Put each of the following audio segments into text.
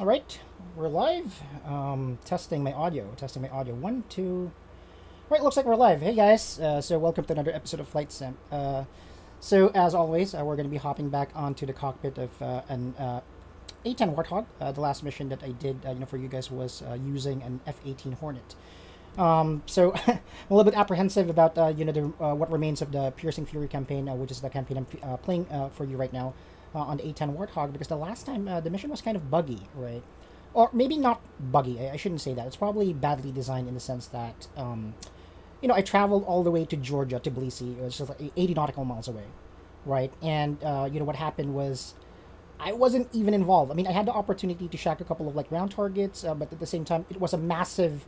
All right, we're live. Testing my audio. Testing my audio. 1, 2. Right, looks like we're live. Hey guys. So welcome to another episode of Flight Sim. So as always, we're going to be hopping back onto the cockpit of an A-10 Warthog. The last mission that I did, for you guys was using an F-18 Hornet. So I'm a little bit apprehensive about what remains of the Piercing Fury campaign, which is the campaign I'm playing for you right now. On the A-10 Warthog, because the last time the mission was kind of buggy, right? Or maybe not buggy, I shouldn't say that. It's probably badly designed in the sense that, I traveled all the way to Georgia, to Tbilisi. It was just like 80 nautical miles away, right? And, what happened was I wasn't even involved. I mean, I had the opportunity to shack a couple of, ground targets, but at the same time, it was a massive,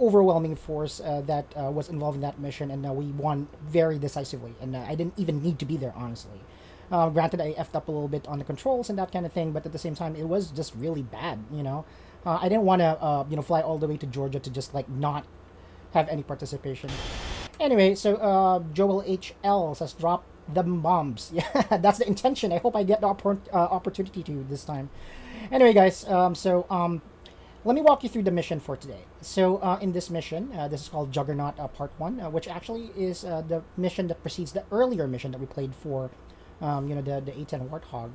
overwhelming force that was involved in that mission, and we won very decisively. And I didn't even need to be there, honestly. Granted, I effed up a little bit on the controls and that kind of thing, but at the same time, it was just really bad, I didn't want to, fly all the way to Georgia to just, not have any participation. Anyway, so Joel HL says, drop the bombs. Yeah, that's the intention. I hope I get the opportunity to this time. Anyway, guys, let me walk you through the mission for today. So in this mission, this is called Juggernaut Part 1, which actually is the mission that precedes the earlier mission that we played for the A-10 Warthog.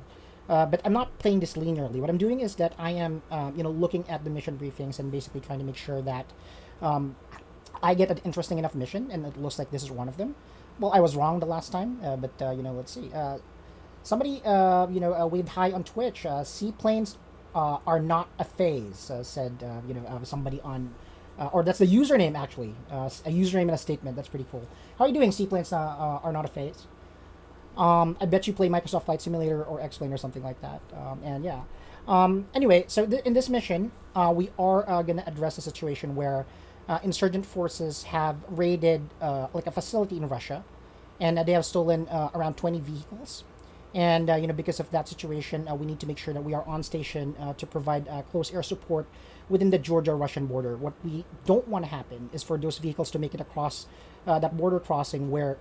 But I'm not playing this linearly. What I'm doing is that I am, looking at the mission briefings and basically trying to make sure that I get an interesting enough mission, and it looks like this is one of them. Well, I was wrong the last time, but, let's see. Somebody, waved hi on Twitch. Seaplanes are not a phase, said, somebody on... or that's the username, actually. A username and a statement. That's pretty cool. How are you doing, Seaplanes are not a phase? I bet you play Microsoft Flight Simulator or X-Plane or something like that. And yeah. Anyway, so in this mission, we are going to address a situation where insurgent forces have raided a facility in Russia, and they have stolen around 20 vehicles. And, because of that situation, we need to make sure that we are on station to provide close air support within the Georgia-Russian border. What we don't want to happen is for those vehicles to make it across that border crossing where,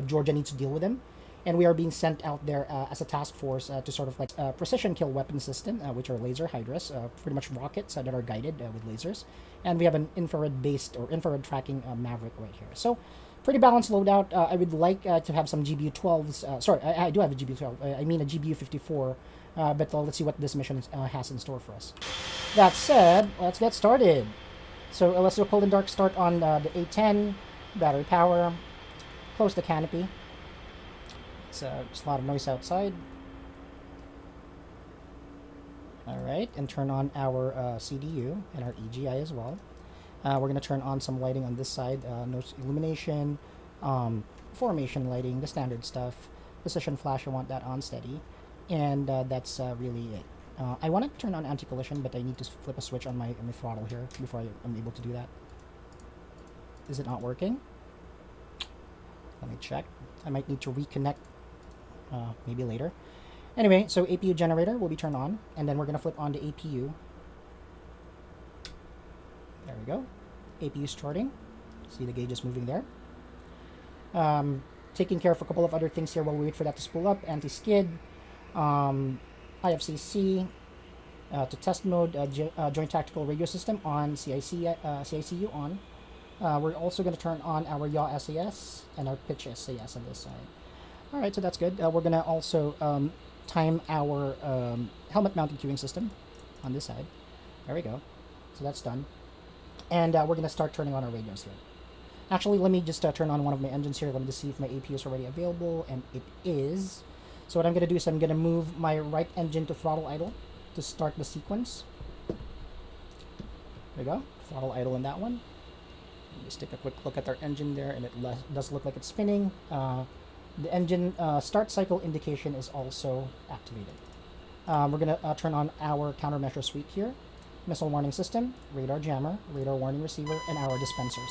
Georgia needs to deal with them. And we are being sent out there as a task force to sort of precision kill weapon system, which are laser hydras, pretty much rockets that are guided with lasers. And we have an infrared-based or infrared tracking Maverick right here. So pretty balanced loadout. I would like to have some GBU-12s. Sorry, I do have a GBU-12. I mean a GBU-54. But let's see what this mission has in store for us. That said, let's get started. So let's do a cold and dark start on the A-10. Battery power. Close the canopy. It's just a lot of noise outside. Alright, and turn on our CDU and our EGI as well. We're going to turn on some lighting on this side. No illumination, formation lighting, the standard stuff. Position flash, I want that on steady. And that's really it. I want to turn on anti-collision, but I need to flip a switch on my throttle here before I'm able to do that. Is it not working? Let me check. I might need to reconnect maybe later. Anyway, so APU generator will be turned on, and then we're going to flip on the APU. There we go. APU starting. See the gauges moving there. Taking care of a couple of other things here while we wait for that to spool up. Anti-skid. IFCC to test mode. Joint Tactical Radio System on. CICU on. We're also going to turn on our yaw SAS and our pitch SAS on this side. Alright, so that's good. We're going to also time our helmet mounted queuing system on this side. There we go. So that's done. And we're going to start turning on our radios here. Actually, let me just turn on one of my engines here. Let me just see if my APU is already available, and it is. So what I'm going to do is I'm going to move my right engine to throttle idle to start the sequence. There we go. Throttle idle in that one. Just take a quick look at our engine there, and it does look like it's spinning. The engine start cycle indication is also activated. We're going to turn on our countermeasure suite here. Missile warning system, radar jammer, radar warning receiver, and our dispensers.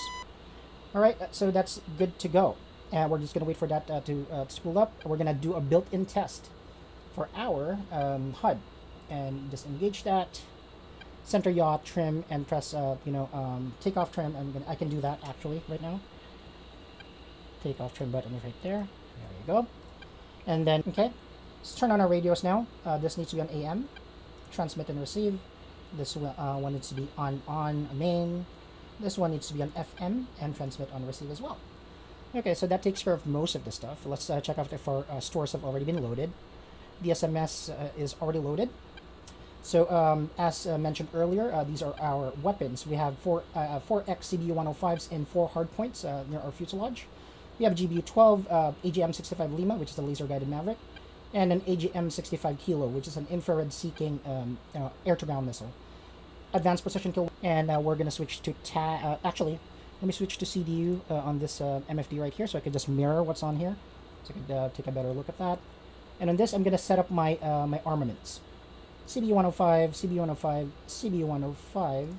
Alright, so that's good to go. And we're just going to wait for that to spool up. We're going to do a built-in test for our HUD. And just engage that. Center yaw trim and press, takeoff trim. I can do that actually right now. Takeoff trim button is right there. There you go. And then, okay, let's turn on our radios now. This needs to be on AM. Transmit and receive. This one needs to be on main. This one needs to be on FM and transmit on receive as well. Okay, so that takes care of most of the stuff. Let's check out if our stores have already been loaded. The SMS is already loaded. So as mentioned earlier, these are our weapons. We have 4x CBU-105s and 4 hardpoints near our fuselage. We have GBU-12, AGM-65 Lima, which is the laser-guided Maverick, and an AGM-65 Kilo, which is an infrared-seeking air-to-ground missile. Advanced precision kill, and we're going to switch to actually, let me switch to CDU on this MFD right here, so I can just mirror what's on here, so I can take a better look at that. And on this, I'm going to set up my my armaments. CBU-105, CBU-105, CBU-105.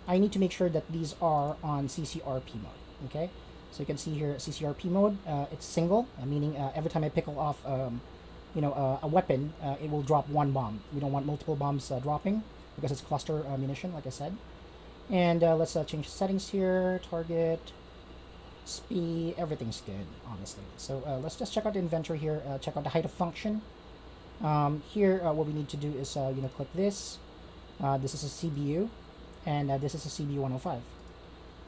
I need to make sure that these are on CCRP mode. Okay, so you can see here CCRP mode. It's single, meaning every time I pick off, a weapon, it will drop one bomb. We don't want multiple bombs dropping because it's cluster munition, like I said. And let's change the settings here. Target, speed, everything's good, honestly. So let's just check out the inventory here. Check out the height of function. Here, what we need to do is, click this. This is a CBU, and this is a CBU-105.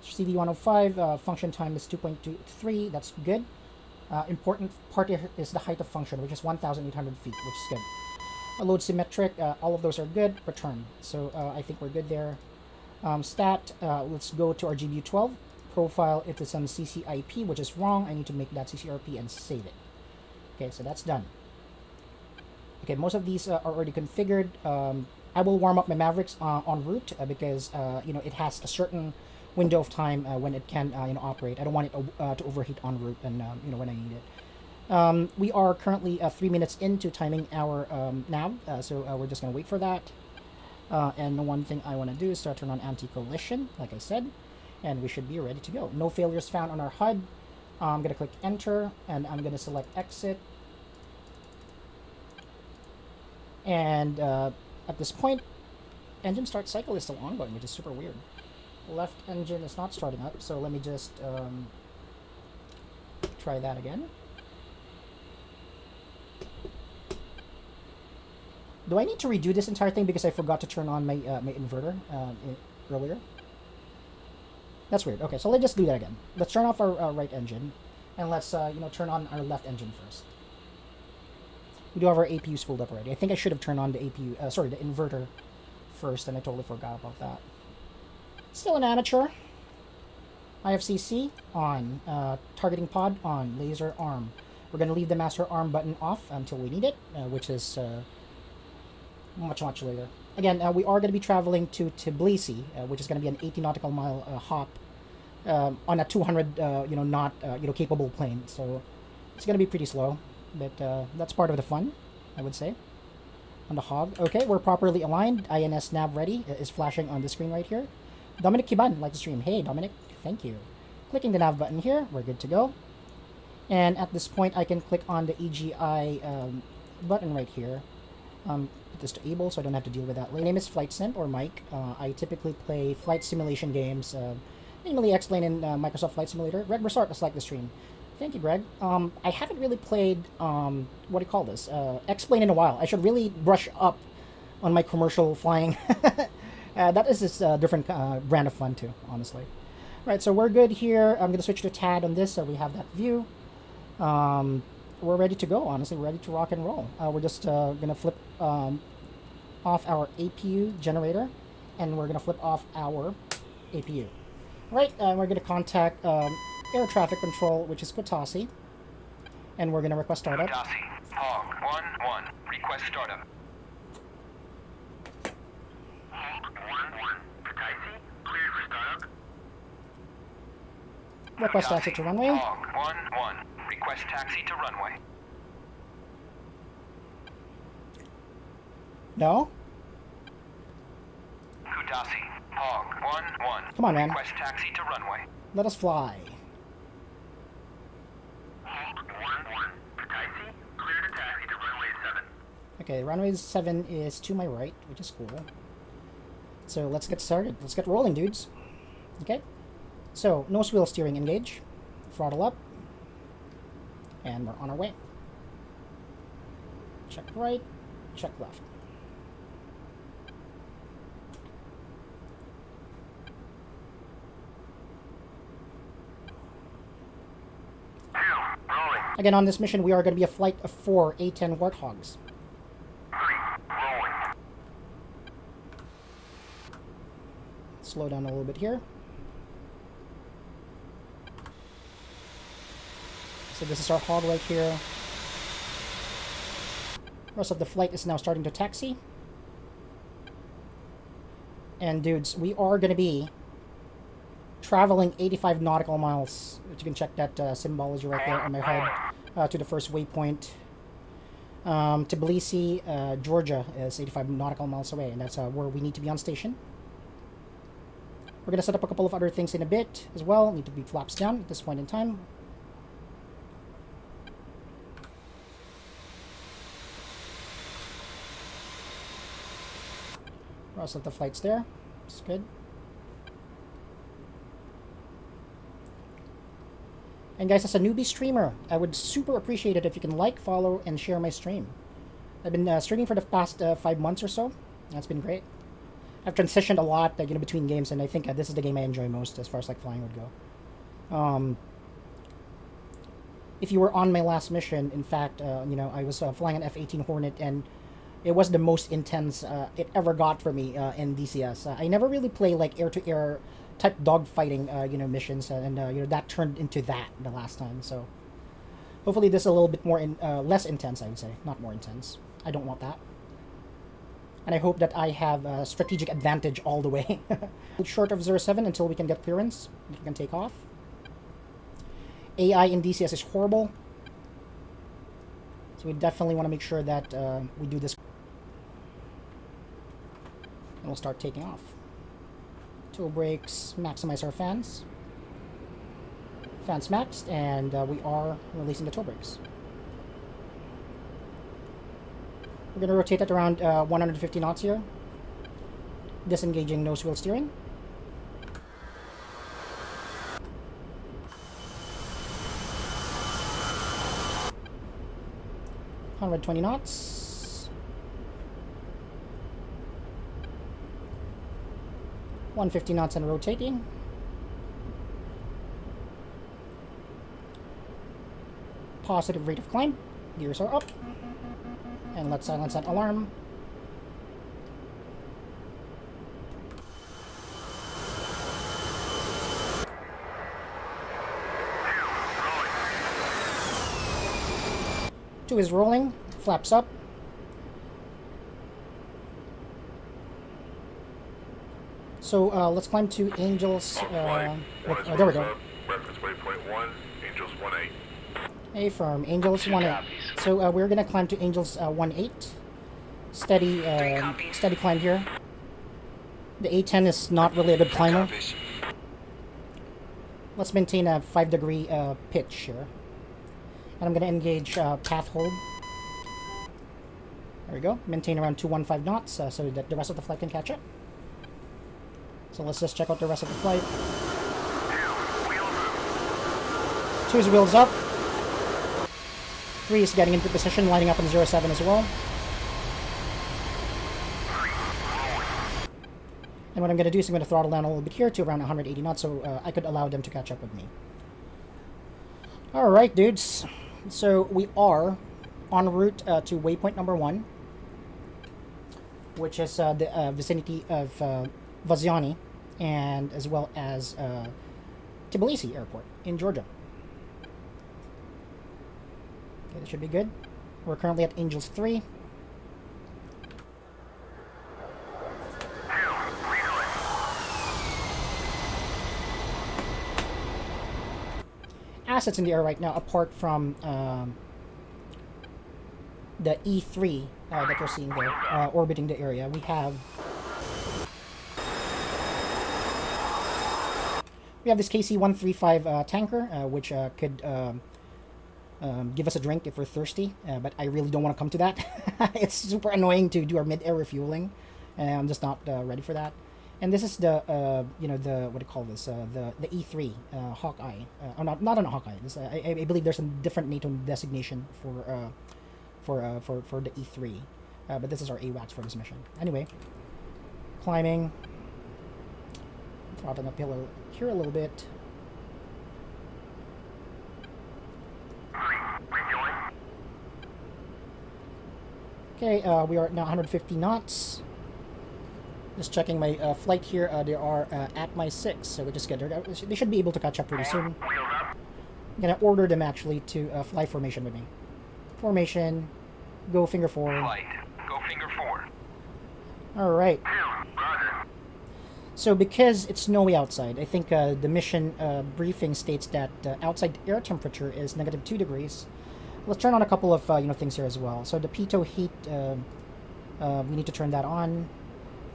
CBU-105 function time is 2.23. That's good. Important part here is the height of function, which is 1,800 feet, which is good. Load symmetric, all of those are good. Return. So I think we're good there. Stat, let's go to our GBU-12. Profile, it is on CCIP, which is wrong. I need to make that CCRP and save it. Okay, so that's done. Okay, most of these are already configured. I will warm up my Mavericks en route because it has a certain window of time when it can operate. I don't want it to overheat en route and when I need it. We are currently 3 minutes into timing our nav, so we're just gonna wait for that. And the one thing I want to do is turn on anti-collision, like I said, and we should be ready to go. No failures found on our HUD. I'm gonna click enter, and I'm gonna select exit. And at this point, engine start cycle is still ongoing, which is super weird. Left engine is not starting up, so let me just try that again. Do I need to redo this entire thing because I forgot to turn on my my inverter earlier? That's weird. Okay, so let's just do that again. Let's turn off our right engine, and let's turn on our left engine first. We do have our APU spooled up already. I think I should have turned on the APU, the inverter first, and I totally forgot about that. Still an amateur. IFCC on. Targeting pod on. Laser arm. We're going to leave the master arm button off until we need it, which is much later. Again, we are going to be traveling to Tbilisi, which is going to be an 80 nautical mile hop on a 200 knot capable plane. So it's going to be pretty slow, but that's part of the fun, I would say. On the hog. Okay, we're properly aligned. INS nav ready is flashing on the screen right here. Dominic Kiban, like the stream. Hey, Dominic, thank you. Clicking the nav button here, we're good to go. And at this point, I can click on the EGI button right here. Put this to able so I don't have to deal with that. My name is Flight Sim, or Mike. I typically play flight simulation games, mainly explain in Microsoft Flight Simulator. Greg Resort, just like the stream. Thank you, Greg. I haven't really played, what do you call this? Explain in a while. I should really brush up on my commercial flying. That is just a different brand of fun too, honestly. Right, so we're good here. I'm going to switch to TAD on this so we have that view. We're ready to go, honestly. We're ready to rock and roll. We're just going to flip off our APU generator, and we're going to flip off our APU. Right, we're going to contact air traffic control, which is Kotasi, and we're going to request startup. Kotasi, Hog 1-1, request startup. Hog 1-1, Kotasi, cleared for startup. Request exit to runway. Hog 1-1, request Request taxi to runway. No? Kudasi, Hog 1-1. Come on, man. Request taxi to runway. Let us fly. Hog 1-1. Taxi, clear to taxi to runway 7. Okay, runway 7 is to my right, which is cool. So let's get started. Let's get rolling, dudes. Okay. So, nose wheel steering engage. Throttle up. And we're on our way. Check right, check left. Rolling. Again, on this mission, we are going to be a flight of 4 A-10 Warthogs. 3. Rolling. Slow down a little bit here. So this is our hog right here. Rest of the flight is now starting to taxi. And dudes, we are going to be traveling 85 nautical miles. You can check that symbology right there on my head to the first waypoint. Tbilisi, Georgia is 85 nautical miles away, and that's where we need to be on station. We're going to set up a couple of other things in a bit as well. Need to be flaps down at this point in time. Rest of the flight's there. It's good. And guys, as a newbie streamer, I would super appreciate it if you can like, follow, and share my stream. I've been streaming for the past 5 months or so. That's been great. I've transitioned a lot, between games, and I think this is the game I enjoy most as far as like flying would go. If you were on my last mission, in fact, I was flying an F-18 Hornet, and it was the most intense it ever got for me in DCS. I never really play like air-to-air type dogfighting, missions, and that turned into that the last time. So hopefully this is a little bit more less intense. I would say, not more intense. I don't want that, and I hope that I have a strategic advantage all the way. Short of 07 until we can get clearance. We can take off. AI in DCS is horrible, so we definitely want to make sure that we do this. And we'll start taking off. Toe brakes, maximize our fans. Fans maxed, and we are releasing the toe brakes. We're going to rotate at around 150 knots here. Disengaging nose wheel steering. $120 knots. 150 knots and rotating. Positive rate of climb. Gears are up. And let's silence that alarm. Two is rolling. Flaps up. So let's climb to Angels. There we go. Reference waypoint 1, Angels 1-8. A firm, Angels 1-8. So we're gonna climb to Angels 1-8. Steady, steady climb here. The A-10 is not really a good climber. Let's maintain a 5-degree pitch here. And I'm gonna engage path hold. There we go. Maintain around 215 knots so that the rest of the flight can catch up. So let's just check out the rest of the flight. 2 is wheels up. 3 is getting into position, lining up in 07 as well. And what I'm going to do is I'm going to throttle down a little bit here to around 180 knots so I could allow them to catch up with me. Alright, dudes. So we are en route to waypoint number 1, which is the vicinity of Vaziani, and as well as Tbilisi Airport in Georgia. Okay, that should be good. We're currently at Angels 3. assets in the air right now, apart from the E3 that you're seeing there, orbiting the area. We have this KC-135 tanker, which could give us a drink if we're thirsty, but I really don't want to come to that. It's super annoying to do our mid-air refueling, and I'm just not ready for that. And this is the the what do you call this? The E3 Hawkeye, or not an Hawkeye. This, I believe there's a different NATO designation for the E3, but this is our AWACS for this mission. Anyway, climbing, throttling uphill here a little bit. Okay, we are at now 150 knots. Just checking my flight here. They are at my 6, so we just get there. They should be able to catch up pretty soon. I'm gonna order them actually to fly formation with me. Formation, go finger 4. Flight, go finger 4. All right. Roger. So because it's snowy outside, I think the mission briefing states that outside air temperature is -2 degrees. Let's turn on a couple of things here as well. So the pitot heat, we need to turn that on.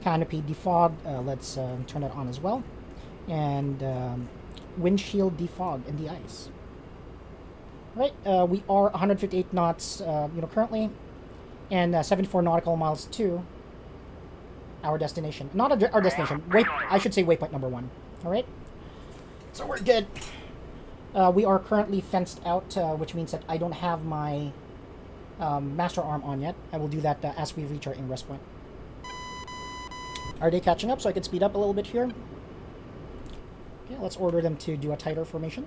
Canopy defog, let's turn that on as well. And windshield defog in the ice. Right, we are 158 knots, currently, and 74 nautical miles to our destination. Not our destination. I should say waypoint number 1. All right. So we're good. We are currently fenced out, which means that I don't have my master arm on yet. I will do that as we reach our ingress point. Are they catching up so I can speed up a little bit here? Okay, let's order them to do a tighter formation.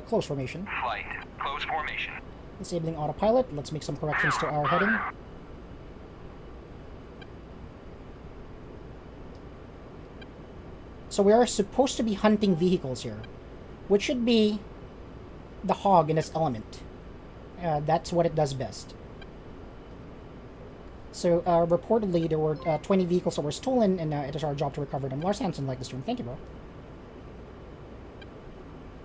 Close formation. Flight, close formation. Disabling autopilot. Let's make some corrections to our heading. So we are supposed to be hunting vehicles here, which should be the hog in its element. That's what it does best. So reportedly there were 20 vehicles that were stolen, and it is our job to recover them. Lars Hansen liked the stream. Thank you, bro.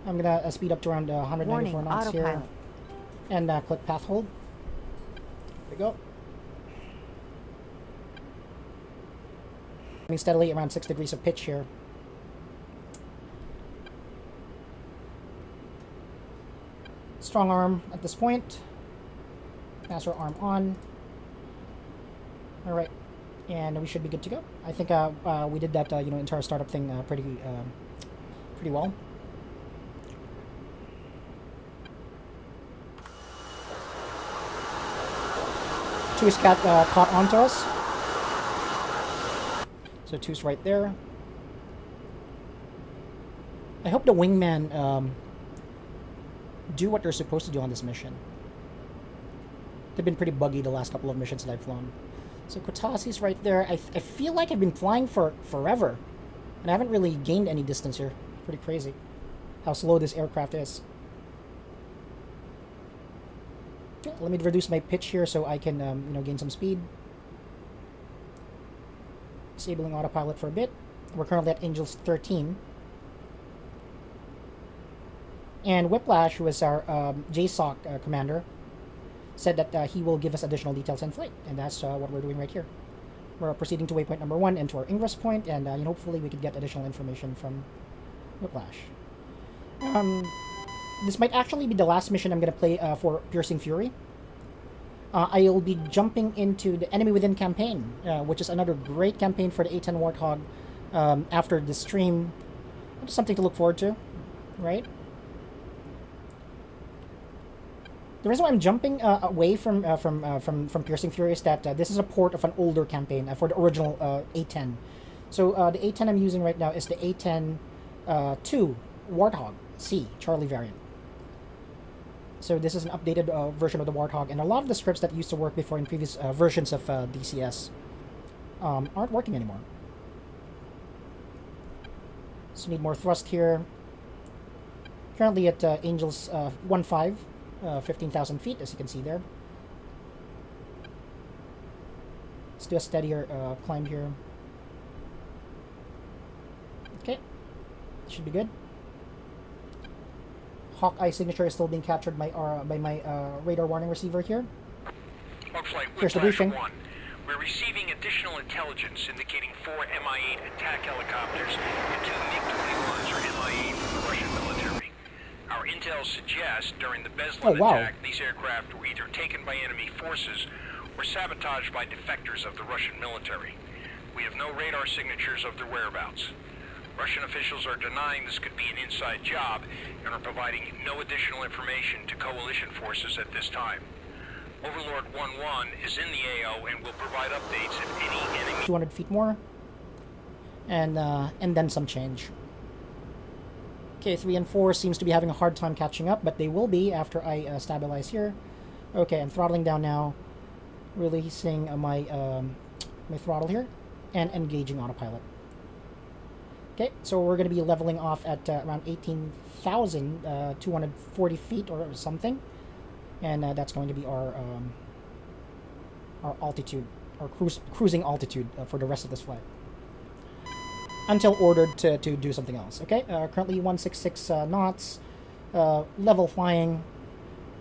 I'm gonna speed up to around 194 Warning, knots autopilot. here, and click path hold. There we go. Coming steadily around 6 degrees of pitch here. Strong arm at this point. Master arm on. All right, and we should be good to go. I think we did that entire startup thing pretty well. Two's caught onto us. So two's right there. I hope the wingman do what they're supposed to do on this mission. They've been pretty buggy the last couple of missions that I've flown. So Kotasi's right there. I feel like I've been flying for forever, and I haven't really gained any distance here. Pretty crazy how slow this aircraft is. Okay, let me reduce my pitch here so I can gain some speed. Disabling autopilot for a bit. We're currently at Angels 13. And Whiplash, who is our JSOC commander, said that he will give us additional details in flight, and that's what we're doing right here. We're proceeding to waypoint number 1 into our ingress point, and hopefully we could get additional information from Whiplash. This might actually be the last mission I'm going to play for Piercing Fury. I'll be jumping into the Enemy Within campaign, which is another great campaign for the A-10 Warthog after the stream. It's something to look forward to, right? The reason why I'm jumping away from Piercing Fury is that this is a port of an older campaign for the original A-10. So the A-10 I'm using right now is the A-10 2 Warthog C Charlie variant. So this is an updated version of the Warthog, and a lot of the scripts that used to work before in previous versions of DCS aren't working anymore. So need more thrust here. Currently at Angels 1.5. 15,000 feet, as you can see there. Let's do a steadier climb here. Okay. should be good. Hawkeye signature is still being captured by my radar warning receiver here. Flight, Here's the briefing. 1. We're receiving additional intelligence indicating 4 Mi-8 attack helicopters and 2 MiG-21s are Mi-8 from the Russian military. Our intel suggests during the Beslan attack, these aircraft were either taken by enemy forces or sabotaged by defectors of the Russian military. We have no radar signatures of their whereabouts. Russian officials are denying this could be an inside job and are providing no additional information to coalition forces at this time. Overlord 1-1 is in the AO and will provide updates if any enemy... 200 feet more. And then some change. Okay, 3 and 4 seems to be having a hard time catching up, but they will be after I stabilize here. Okay, I'm throttling down now. Releasing my throttle here. And engaging autopilot. Okay, so we're going to be leveling off at around 18,240 feet or something. And that's going to be our altitude, our cruising altitude for the rest of this flight. Until ordered to do something else. Okay, currently 166 knots, level flying,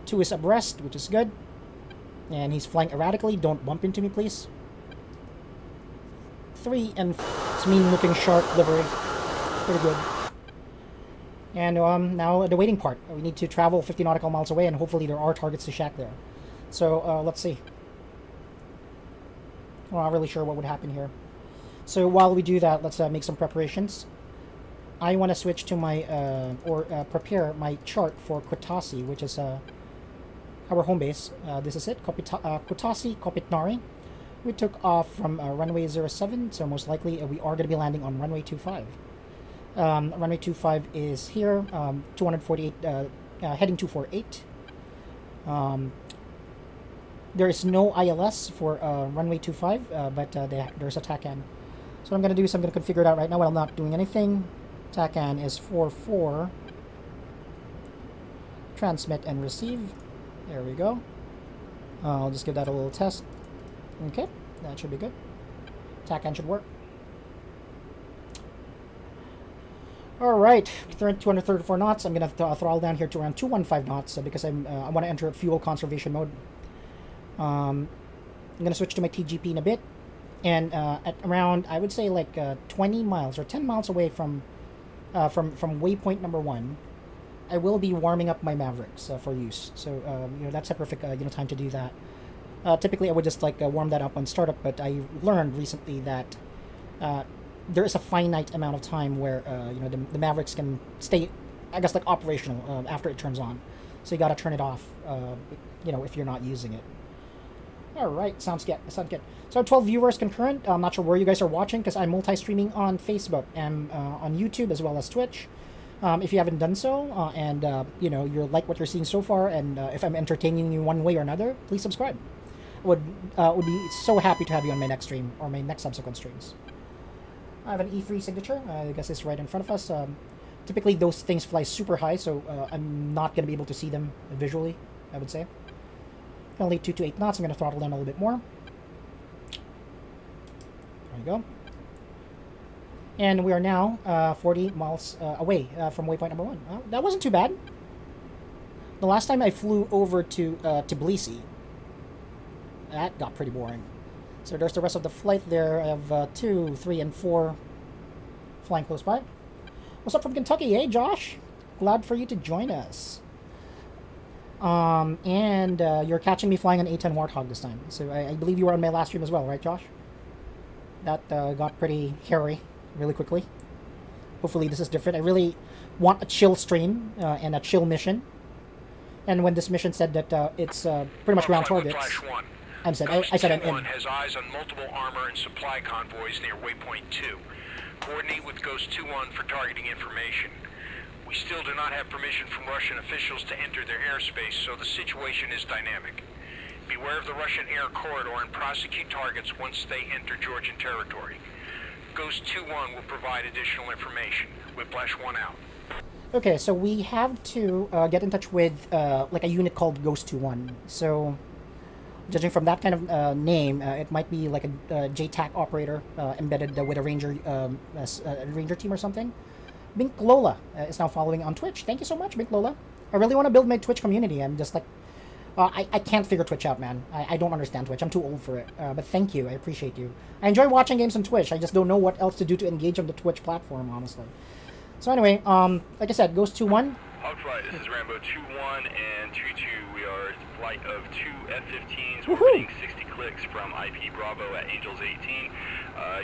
2 is abreast, which is good. And he's flying erratically, don't bump into me please. 3 and it's mean-looking shark livery. Pretty good. And now the waiting part. We need to travel 50 nautical miles away, and hopefully there are targets to shack there. So let's see. I'm not really sure what would happen here. So while we do that, let's make some preparations. I want to switch to my prepare my chart for Kutaisi, which is our home base. This is it, Kutaisi Kopitnari. We took off from runway 07, so most likely we are going to be landing on runway 25. Runway 25 is here, 248, heading 248. There is no ILS for runway 25, but there's a TACAN. So what I'm going to do is I'm going to configure it out right now while I'm not doing anything. TACAN is 44. Transmit and receive. There we go. I'll just give that a little test. Okay, that should be good. TACAN should work. Alright, 234 knots. I'm going to throttle down here to around 215 knots because I want to enter fuel conservation mode. I'm going to switch to my TGP in a bit. And at around, I would say like 20 miles or 10 miles away from waypoint number 1, I will be warming up my Mavericks for use. So, that's a perfect time to do that. Typically, I would just warm that up on startup, but I learned recently that there is a finite amount of time where the Mavericks can stay, I guess, operational after it turns on. So you got to turn it off, if you're not using it. All right, sounds good. So 12 viewers concurrent. I'm not sure where you guys are watching because I'm multi-streaming on Facebook and on YouTube as well as Twitch. If you haven't done so, and you like what you're seeing so far, and if I'm entertaining you one way or another, please subscribe. Would be so happy to have you on my next stream or my next subsequent streams. I have an E3 signature. I guess it's right in front of us. Typically, those things fly super high, so I'm not going to be able to see them visually, I would say. Only 2 to 8 knots. I'm going to throttle down a little bit more. There we go. And we are now 40 miles away from waypoint number 1. That wasn't too bad. The last time I flew over to Tbilisi, that got pretty boring. So there's the rest of the flight there. I have 2, 3, and 4 flying close by. What's up from Kentucky? Hey, Josh. Glad for you to join us. And you're catching me flying an A-10 Warthog this time. So I believe you were on my last stream as well, right, Josh? That got pretty hairy really quickly. Hopefully this is different. I really want a chill stream and a chill mission. And when this mission said that it's pretty much ground targets, I said I'm in. Has eyes on multiple armor and supply convoys near waypoint 2. Coordinate with Ghost 2-1 for targeting information. We still do not have permission from Russian officials to enter their airspace, so the situation is dynamic. Beware of the Russian air corridor and prosecute targets once they enter Georgian territory. Ghost 2-1 will provide additional information. Whiplash 1 out. Okay, so we have to get in touch with a unit called Ghost 2-1. So, judging from that kind of name, it might be like a JTAC operator embedded with a ranger team or something. Bink Lola is now following on Twitch. Thank you so much, Bink Lola. I really want to build my Twitch community. I'm just like, I can't figure Twitch out, man. I don't understand Twitch. I'm too old for it. But thank you. I appreciate you. I enjoy watching games on Twitch. I just don't know what else to do to engage on the Twitch platform, honestly. So anyway, like I said, Ghost 2-1. Hogflight, this is Rambo 2-1 and 2-2. We are flight of two F-15s. We're Woohoo! getting 60 clicks from IP Bravo at Angels 18.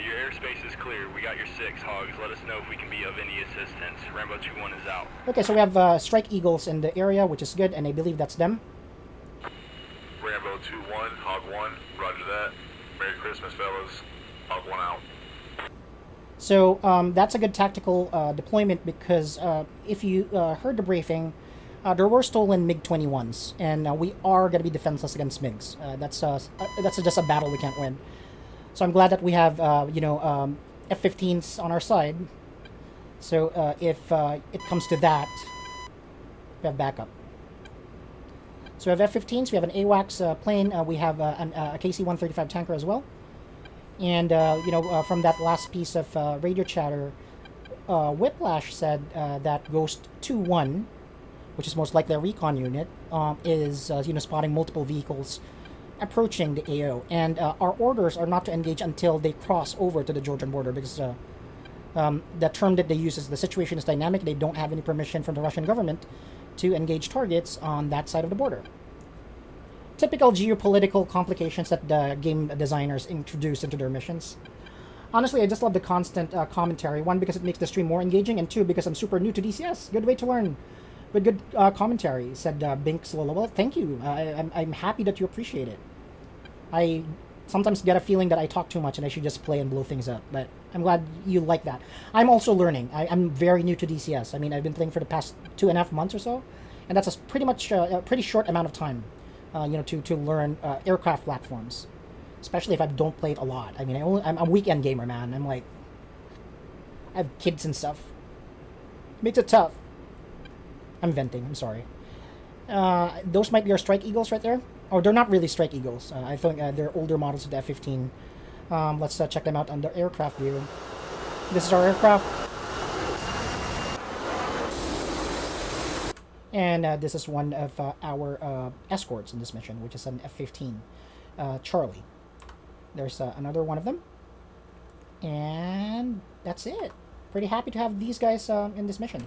Your airspace is clear. We got your 6 hogs. Let us know if we can be of any assistance. Rambo 2-1 is out. Okay, so we have Strike Eagles in the area, which is good, and I believe that's them. Rambo 2-1, Hog 1, roger that. Merry Christmas, fellas. Hog 1 out. So that's a good tactical deployment because if you heard the briefing, there were stolen MiG-21s, and we are going to be defenseless against MiGs. That's just a battle we can't win. So I'm glad that we have F-15s on our side. So if it comes to that, we have backup. So we have F-15s, we have an AWACS plane, we have a KC-135 tanker as well. And, from that last piece of radio chatter, Whiplash said that Ghost 2-1, which is most likely a recon unit, is, spotting multiple vehicles approaching the AO. And our orders are not to engage until they cross over to the Georgian border because the term that they use is the situation is dynamic. They don't have any permission from the Russian government to engage targets on that side of the border. Typical geopolitical complications that the game designers introduce into their missions. Honestly, I just love the constant commentary. One, because it makes the stream more engaging, and two, because I'm super new to DCS. Good way to learn with good commentary, said Binks Lola. Well, thank you. I'm happy that you appreciate it. I sometimes get a feeling that I talk too much and I should just play and blow things up, but I'm glad you like that. I'm also learning. I'm very new to DCS. I mean, I've been playing for the past 2.5 months or so, and that's pretty much a pretty short amount of time, to learn aircraft platforms, especially if I don't play it a lot. I mean, I'm a weekend gamer, man. I'm like, I have kids and stuff. Makes it tough. I'm venting. I'm sorry. Those might be our Strike Eagles right there. Oh, they're not really Strike Eagles. I think they're older models of the F-15. Let's check them out on the aircraft view. This is our aircraft. And this is one of our escorts in this mission, which is an F-15 Charlie. There's another one of them. And that's it. Pretty happy to have these guys in this mission.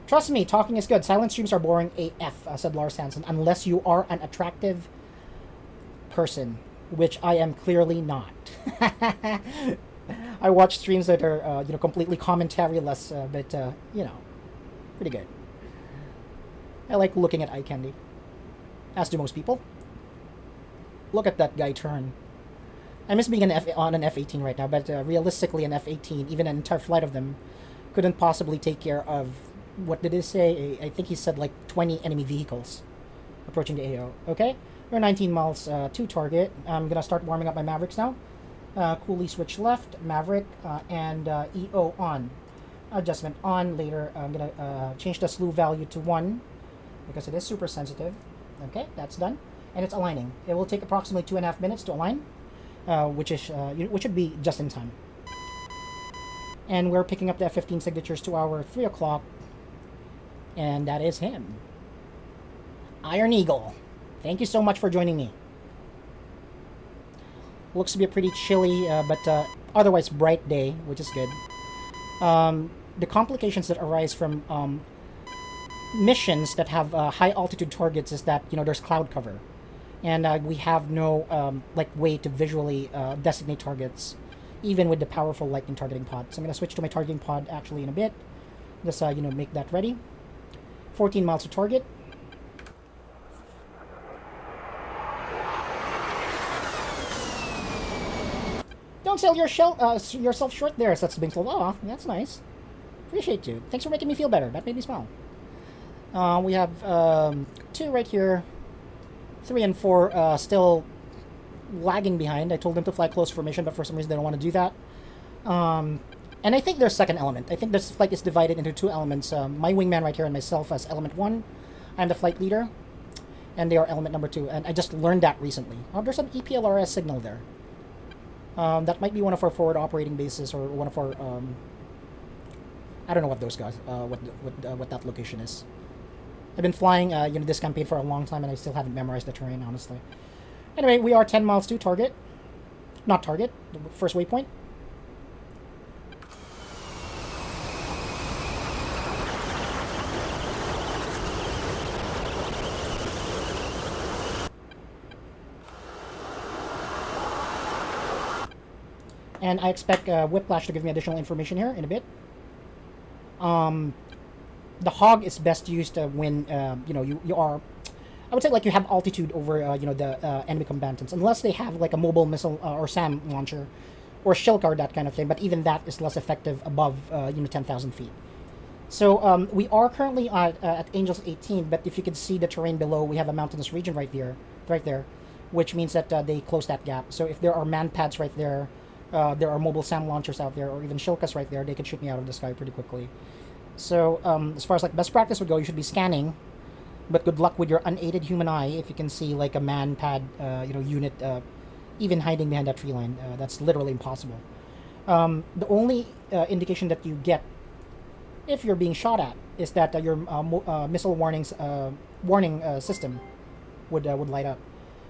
Trust me, talking is good. Silent streams are boring AF, said Lars Hansen, unless you are an attractive person, which I am clearly not. I watch streams that are, completely commentary-less, but, pretty good. I like looking at eye candy, as do most people. Look at that guy turn. I miss being on an F-18 right now, but realistically, an F-18, even an entire flight of them, couldn't possibly take care of, what did it say? I think he said like 20 enemy vehicles approaching the AO. Okay, we're 19 miles to target. I'm gonna start warming up my Mavericks now. Coolie switch left, Maverick, and EO on. Adjustment on later. I'm gonna change the slew value to 1 because it is super sensitive. Okay, that's done, and it's aligning. It will take approximately 2.5 minutes to align, which should be just in time. And we're picking up the F-15 signatures to our 3 o'clock. And that is him. Iron Eagle. Thank you so much for joining me. Looks to be a pretty chilly, but otherwise bright day, which is good. The complications that arise from missions that have high altitude targets is that, there's cloud cover. And we have no way to visually designate targets, even with the powerful lightning targeting pod. So I'm going to switch to my targeting pod actually in a bit. Just, make that ready. 14 miles to target. Don't sell yourself short there, says Binks. Oh, that's nice. Appreciate you. Thanks for making me feel better. That made me smile. We have 2 right here. 3 and 4 still lagging behind. I told them to fly close formation, but for some reason they don't want to do that. And I think there's second element. I think this flight is divided into 2 elements. My wingman right here and myself as element 1. I'm the flight leader. And they are element number 2. And I just learned that recently. Oh, there's an EPLRS signal there. That might be one of our forward operating bases or one of our I don't know what those guys, what that location is. I've been flying, this campaign for a long time, and I still haven't memorized the terrain, honestly. Anyway, we are 10 miles to target. Not target, the first waypoint. And I expect Whiplash to give me additional information here in a bit. The hog is best used when you are, I would say, like, you have altitude over the enemy combatants, unless they have like a mobile missile or SAM launcher or shield guard, that kind of thing. But even that is less effective above 10,000 feet. So we are currently at Angels 18, but if you can see the terrain below, we have a mountainous region right there, which means that they close that gap. So if there are man pads right there, there are mobile SAM launchers out there, or even shilkas right there, they can shoot me out of the sky pretty quickly. So as far as like best practice would go, you should be scanning, but good luck with your unaided human eye if you can see like a man pad unit even hiding behind that tree line. That's literally impossible. The only indication that you get if you're being shot at is that your missile warning system would light up.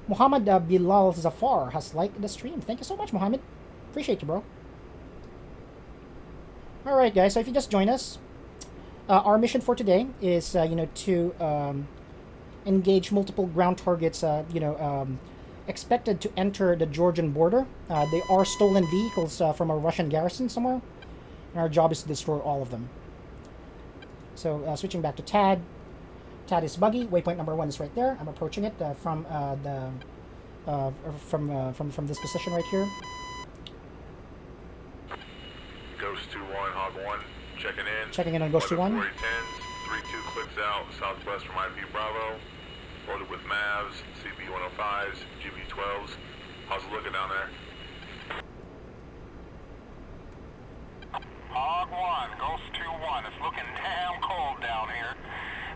Muhammad Bilal Zafar has liked the stream. Thank you so much, Muhammad. Appreciate you, bro. Alright, guys, so if you just join us, our mission for today is, to engage multiple ground targets, expected to enter the Georgian border. They are stolen vehicles from a Russian garrison somewhere, and our job is to destroy all of them. So, switching back to TAD. TAD is buggy. Waypoint number 1 is right there. I'm approaching it from this position right here. Ghost 2-1, Hog 1, checking in. Checking in on Ghost 2-1. 4010s, 3-2 clicks out, southwest from IP Bravo. Loaded with MAVs, CB-105s, GB-12s. How's it looking down there? Hog 1, Ghost 2-1. It's looking damn cold down here.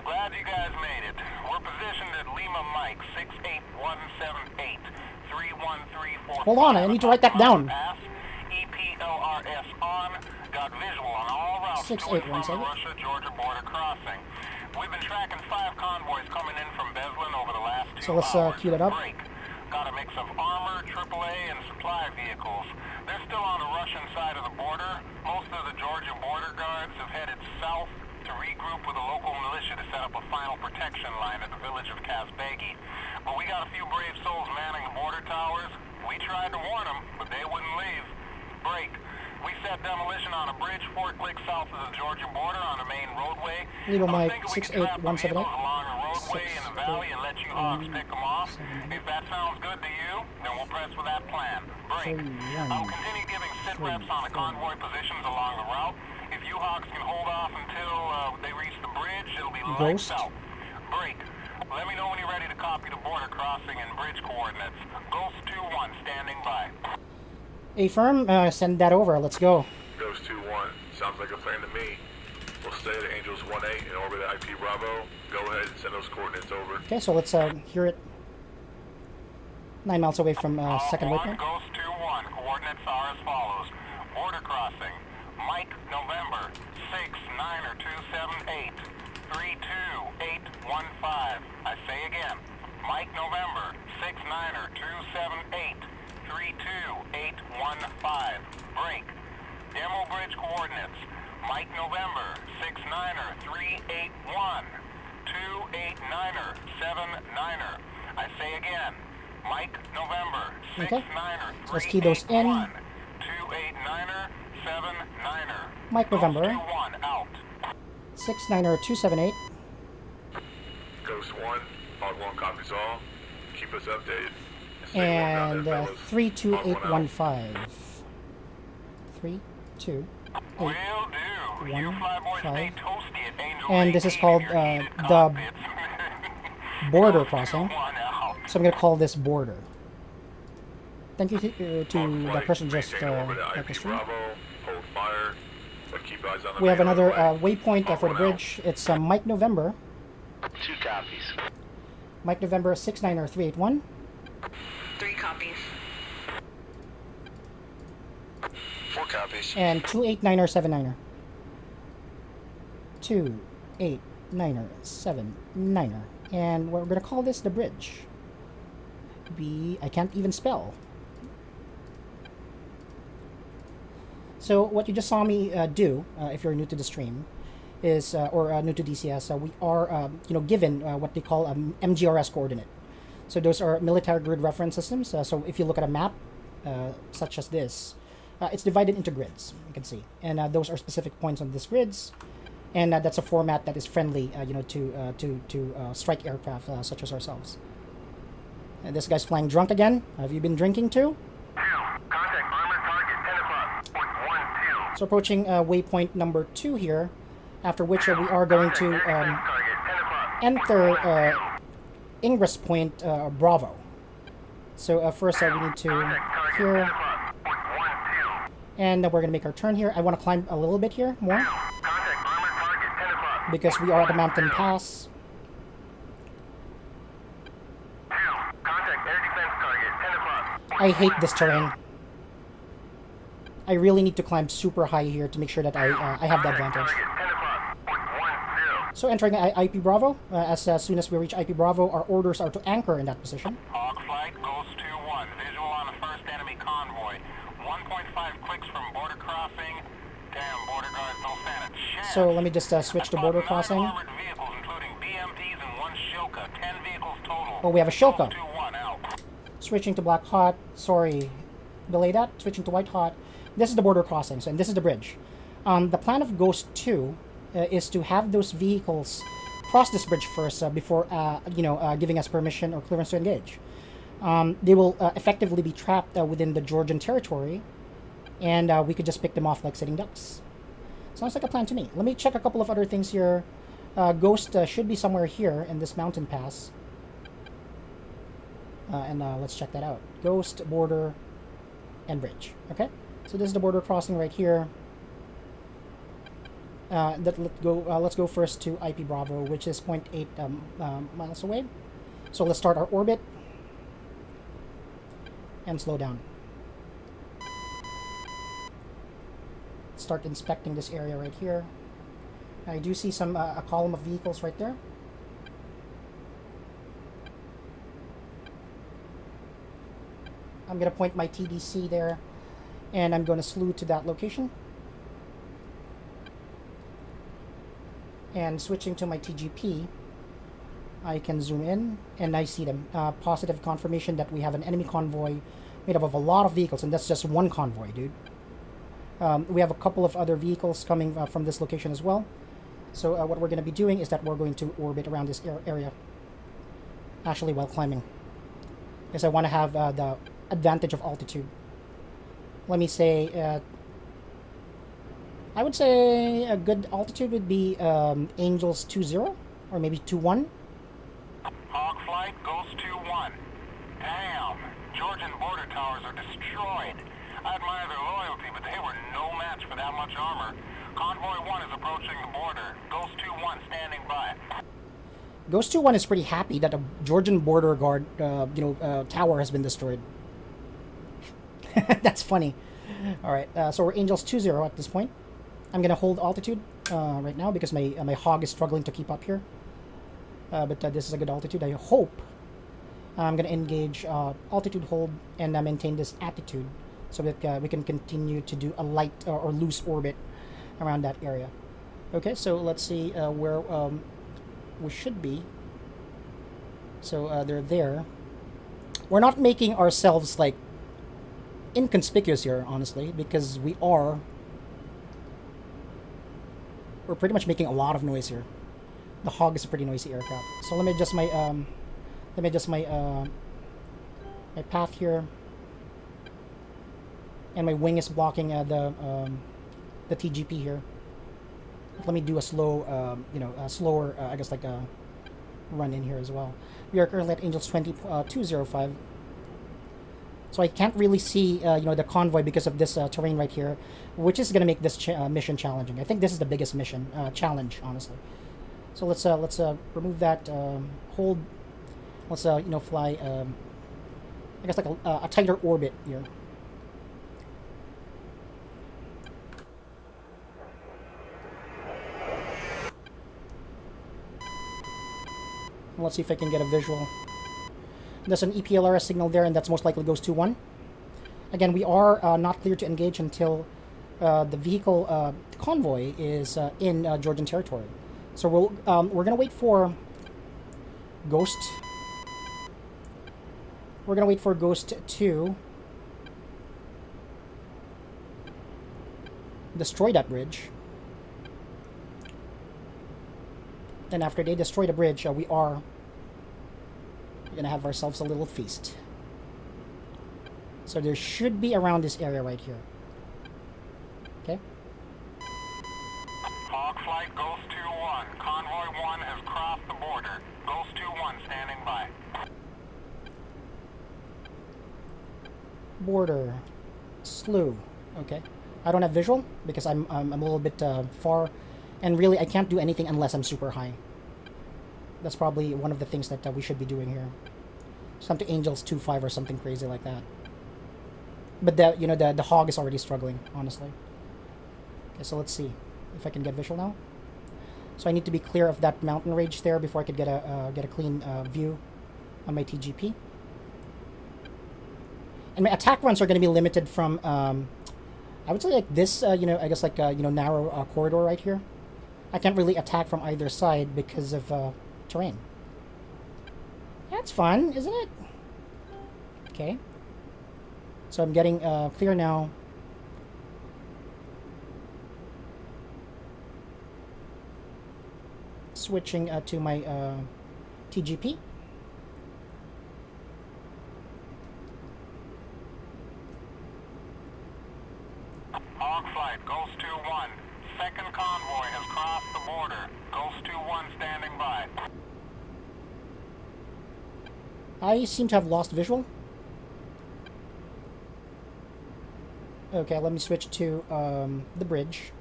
Glad you guys made it. We're positioned at Lima Mike 68178 3134. Hold on, I need to write that down. EPLRS on. Got visual on all routes to and from the Russia-Georgia border crossing. We've been tracking 5 convoys coming in from Beslin over the last 2 hours. So let's cue that up. Break. Got a mix of armor, AAA, and supply vehicles. They're still on the Russian side of the border. Most of the Georgia border guards have headed south to regroup with a local militia to set up a final protection line at the village of Kazbegi. But we got a few brave souls manning the border towers. We tried to warn them, but they wouldn't leave. Break. We set demolition on a bridge 4 clicks south of the Georgia border on a main roadway. Leave on my I was thinking we could trap the 68178. vehicles along a roadway in the valley and let you hogs pick them off. If that sounds good to you, then we'll press with that plan. Break. I'll continue giving sit reps on the convoy positions along the route. If you hogs can hold off until they reach the bridge, it'll be lights out. Break. Let me know when you're ready to copy the border crossing and bridge coordinates. Ghost 2-1 standing by. A-firm, send that over. Let's go. Ghost 2-1, sounds like a plan to me. We'll stay at Angels 1-8 and orbit at IP Bravo. Go ahead and send those coordinates over. Okay, so let's hear it. 9 miles away from second waypoint. Ghost 2-1, coordinates are as follows. Border crossing, Mike November 69278 32815. I say again, Mike November 69278 32815. Break. Demo bridge coordinates. Mike November 69381 28979. I say again. Mike November 69381 let's key those in. 28979. Mike November 1 out. 690-278. Ghost 1, Hog 1 copies all. Keep us updated. And 32815. 32815. Will do. You fly boys stay toasty at Angel And this is called the border crossing. So I'm going to call this border. Thank you to the person just at the stream. We have another waypoint for the bridge. It's Mike November. 2 copies. Mike November 690-381. 3 copies. 4 copies. And 289-79. 2, 8, 9er, 7, 9er. And we're going to call this the bridge. I can't even spell. So what you just saw me do, if you're new to the stream, is or new to DCS, we are given what they call MGRS coordinate. So those are military grid reference systems. So if you look at a map such as this, it's divided into grids. You can see, and those are specific points on these grids, and that's a format that is friendly, to strike aircraft such as ourselves. And this guy's flying drunk again. Have you been drinking too? Contact armored target 10 o'clock. Point 1-2. So approaching waypoint number 2 here, after which we are going to enter ingress point Bravo. So first we need to here, and we're going to make our turn here. I want to climb a little bit here more, because we are at the mountain pass. I hate this terrain. I really need to climb super high here to make sure that I have the advantage. So entering IP Bravo, as soon as we reach IP Bravo, our orders are to anchor in that position. Hawk flight goes 2-1. Visual on the first enemy convoy. 1.5 clicks from border crossing. Damn, border guards don't stand a chance. So let me just switch to border crossing. Armored vehicles, including BMPs and 1 Shilka. 10 vehicles total. Oh, we have a Shilka. 2-1 out. Switching to black hot. Sorry, delay that. Switching to white hot. This is the border crossing, and this is the bridge. The plan of Ghost 2 is to have those vehicles cross this bridge first before, giving us permission or clearance to engage. They will effectively be trapped within the Georgian territory, and we could just pick them off like sitting ducks. Sounds like a plan to me. Let me check a couple of other things here. Ghost should be somewhere here in this mountain pass. And let's check that out. Ghost, border, and bridge. Okay, so this is the border crossing right here. Let's go first to IP Bravo, which is 0.8 miles away. So let's start our orbit and slow down. Start inspecting this area right here. I do see some a column of vehicles right there. I'm going to point my TDC there, and I'm going to slew to that location. And switching to my TGP, I can zoom in, and I see them. Positive confirmation that we have an enemy convoy made up of a lot of vehicles, and that's just one convoy, dude. We have a couple of other vehicles coming from this location as well. So what we're going to be doing is that we're going to orbit around this area, actually while climbing, because I want to have the advantage of altitude. Let me say, I would say a good altitude would be Angels 2-0 or maybe 2-1. Hawk flight goes 2-1. Damn, Georgian border towers are destroyed. I admire their loyalty, but they were no match for that much armor. Convoy 1 is approaching the border. Ghost 2-1 standing by. Ghost 2-1 is pretty happy that a Georgian border guard, tower has been destroyed. That's funny. All right, so we're Angels 2-0 at this point. I'm gonna hold altitude right now because my hog is struggling to keep up here. But this is a good altitude. I hope I'm gonna engage altitude hold and maintain this attitude so that we can continue to do a light or loose orbit around that area. Okay, so let's see where we should be. So they're there. We're not making ourselves like inconspicuous here, honestly, because we're pretty much making a lot of noise here. The Hog is a pretty noisy aircraft. So let me adjust my my path here, and my wing is blocking the TGP here. Let me do a slow, slower, I guess like a run in here as well. We are currently at Angels 205. So I can't really see, the convoy because of this terrain right here, which is going to make this mission challenging. I think this is the biggest mission challenge, honestly. So let's remove that hold. Let's fly, I guess like a tighter orbit here. Let's see if I can get a visual. There's an EPLRS signal there, and that's most likely Ghost 2-1. Again, we are not clear to engage until the vehicle convoy is in Georgian territory. So we're gonna wait for Ghost. We're gonna wait for Ghost 2 destroy that bridge. Then after they destroy the bridge, we are gonna have ourselves a little feast. So there should be around this area right here. Okay. Hog flight Ghost 2-1. Convoy 1 has crossed the border. Ghost 2-1 standing by. Border. Slew. Okay. I don't have visual because I'm a little bit far, and really I can't do anything unless I'm super high. That's probably one of the things that we should be doing here. Something Angels 2.5 or something crazy like that. But the hog is already struggling, honestly. Okay, so let's see if I can get visual now. So I need to be clear of that mountain range there before I could get a clean view on my TGP. And my attack runs are going to be limited from I would say like this, I guess like narrow corridor right here. I can't really attack from either side because of terrain. That's fun, isn't it? Okay. So I'm getting clear now. Switching to my TGP. Hog flight Ghost 2-1. Second convoy has crossed the border. Ghost 2-1 standing by. I seem to have lost visual. Okay, let me switch to the bridge.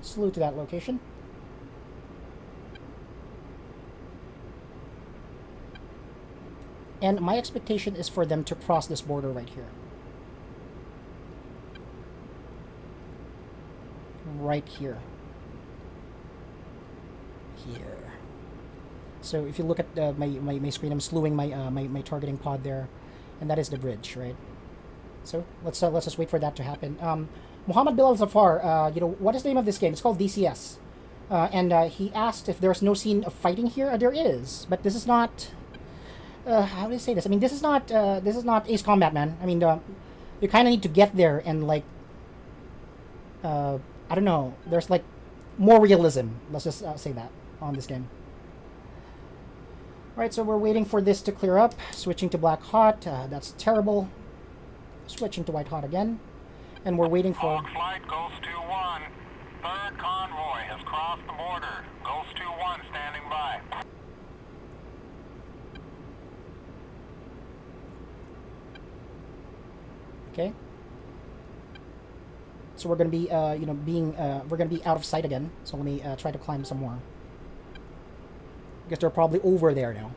Slew to that location. And my expectation is for them to cross this border right here. Right here. Here. So if you look at my screen, I'm slewing my targeting pod there, and that is the bridge, right? So let's just wait for that to happen. Muhammad Bilal Zafar, what is the name of this game? It's called DCS, and he asked if there's no scene of fighting here. There is, but this is not. How do I say this? I mean, this is not Ace Combat, man. I mean, you kind of need to get there and like, I don't know. There's like more realism. Let's just say that on this game. Right, so we're waiting for this to clear up. Switching to black hot. That's terrible. Switching to white hot again, and we're waiting for. Hog flight Ghost 2-1. Third convoy has crossed the border. Ghost 2-1 standing by. Okay. So we're gonna be, we're gonna be out of sight again. So let me try to climb some more. I guess they're probably over there now.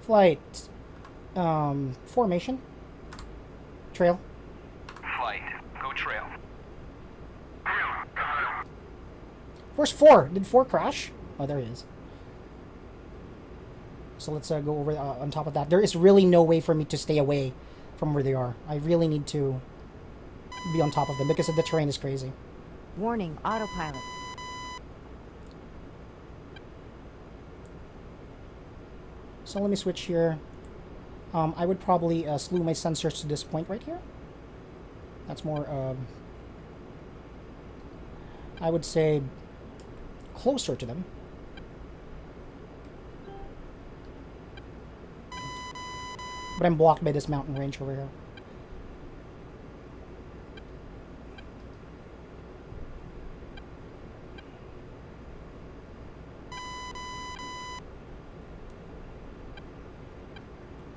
Flight. Formation. Trail. Flight. Go trail. Where's 4? Did 4 crash? Oh, there he is. So let's go over on top of that. There is really no way for me to stay away from where they are. I really need to be on top of them because the terrain is crazy. Warning, autopilot. So let me switch here. I would probably slew my sensors to this point right here. That's more, I would say, closer to them. But I'm blocked by this mountain range over here.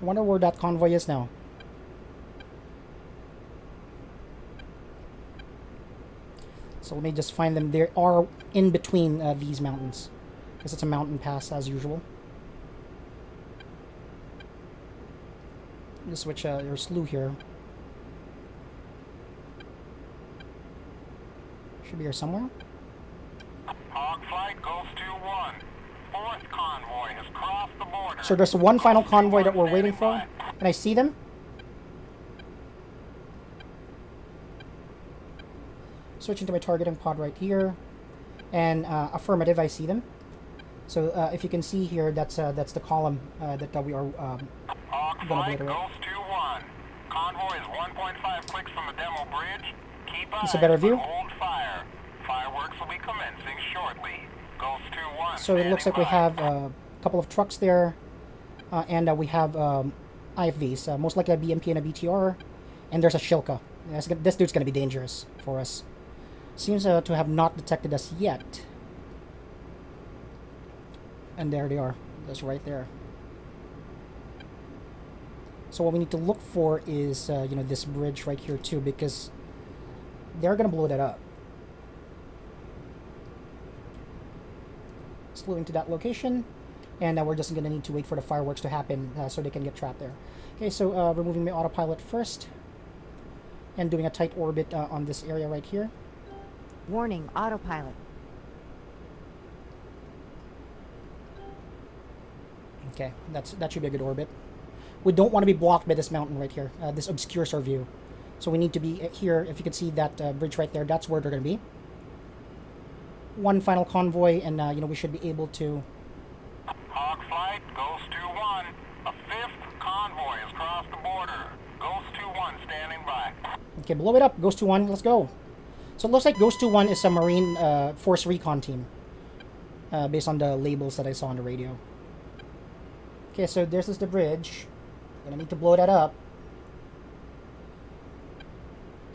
I wonder where that convoy is now. So let me just find them. They are in between these mountains. Because it's a mountain pass as usual. Let's switch your slew here. Should be here somewhere. Hog flight goes to 1. Fourth convoy has crossed the border. So there's one final convoy that we're waiting for. Can I see them? Switching to my targeting pod right here. And affirmative, I see them. So if you can see here, that's the column that we are Hog flight goes to 1. Convoy is 1.5 clicks from the demo bridge. Keep eyes, It's a better view. hold fire. Fireworks will be commencing shortly. Goes to 1. So it looks like we standing by. have a couple of trucks there. And we have IFVs. Most likely a BMP and a BTR. And there's a Shilka. This dude's going to be dangerous for us. Seems to have not detected us yet. And there they are. That's right there. So what we need to look for is, this bridge right here too, because they're going to blow that up. Slewing to that location. And we're just going to need to wait for the fireworks to happen so they can get trapped there. Okay, so removing my autopilot first. And doing a tight orbit on this area right here. Warning, autopilot. Okay, that should be a good orbit. We don't want to be blocked by this mountain right here. This obscures our view. So we need to be here. If you can see that bridge right there, that's where they're going to be. One final convoy, and we should be able to... Hog flight goes to 1. A 5th convoy has crossed the border. Goes to 1 standing by. Okay, blow it up. Goes to 1. Let's go. So it looks like Ghost 2-1 is a Marine Force Recon team. Based on the labels that I saw on the radio. Okay, so this is the bridge. Gonna need to blow that up.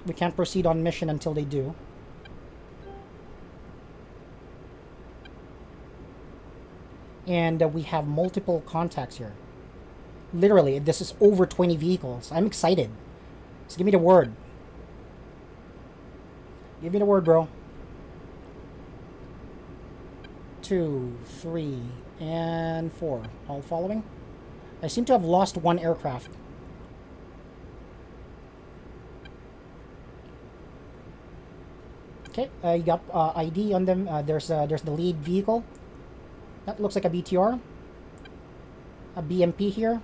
We can't proceed on mission until they do. And we have multiple contacts here. Literally, this is over 20 vehicles. I'm excited. Just give me the word. Give me the word, bro. 2, 3, and 4. All following. I seem to have lost one aircraft. Okay, you got ID on them. There's the lead vehicle. That looks like a BTR. A BMP here.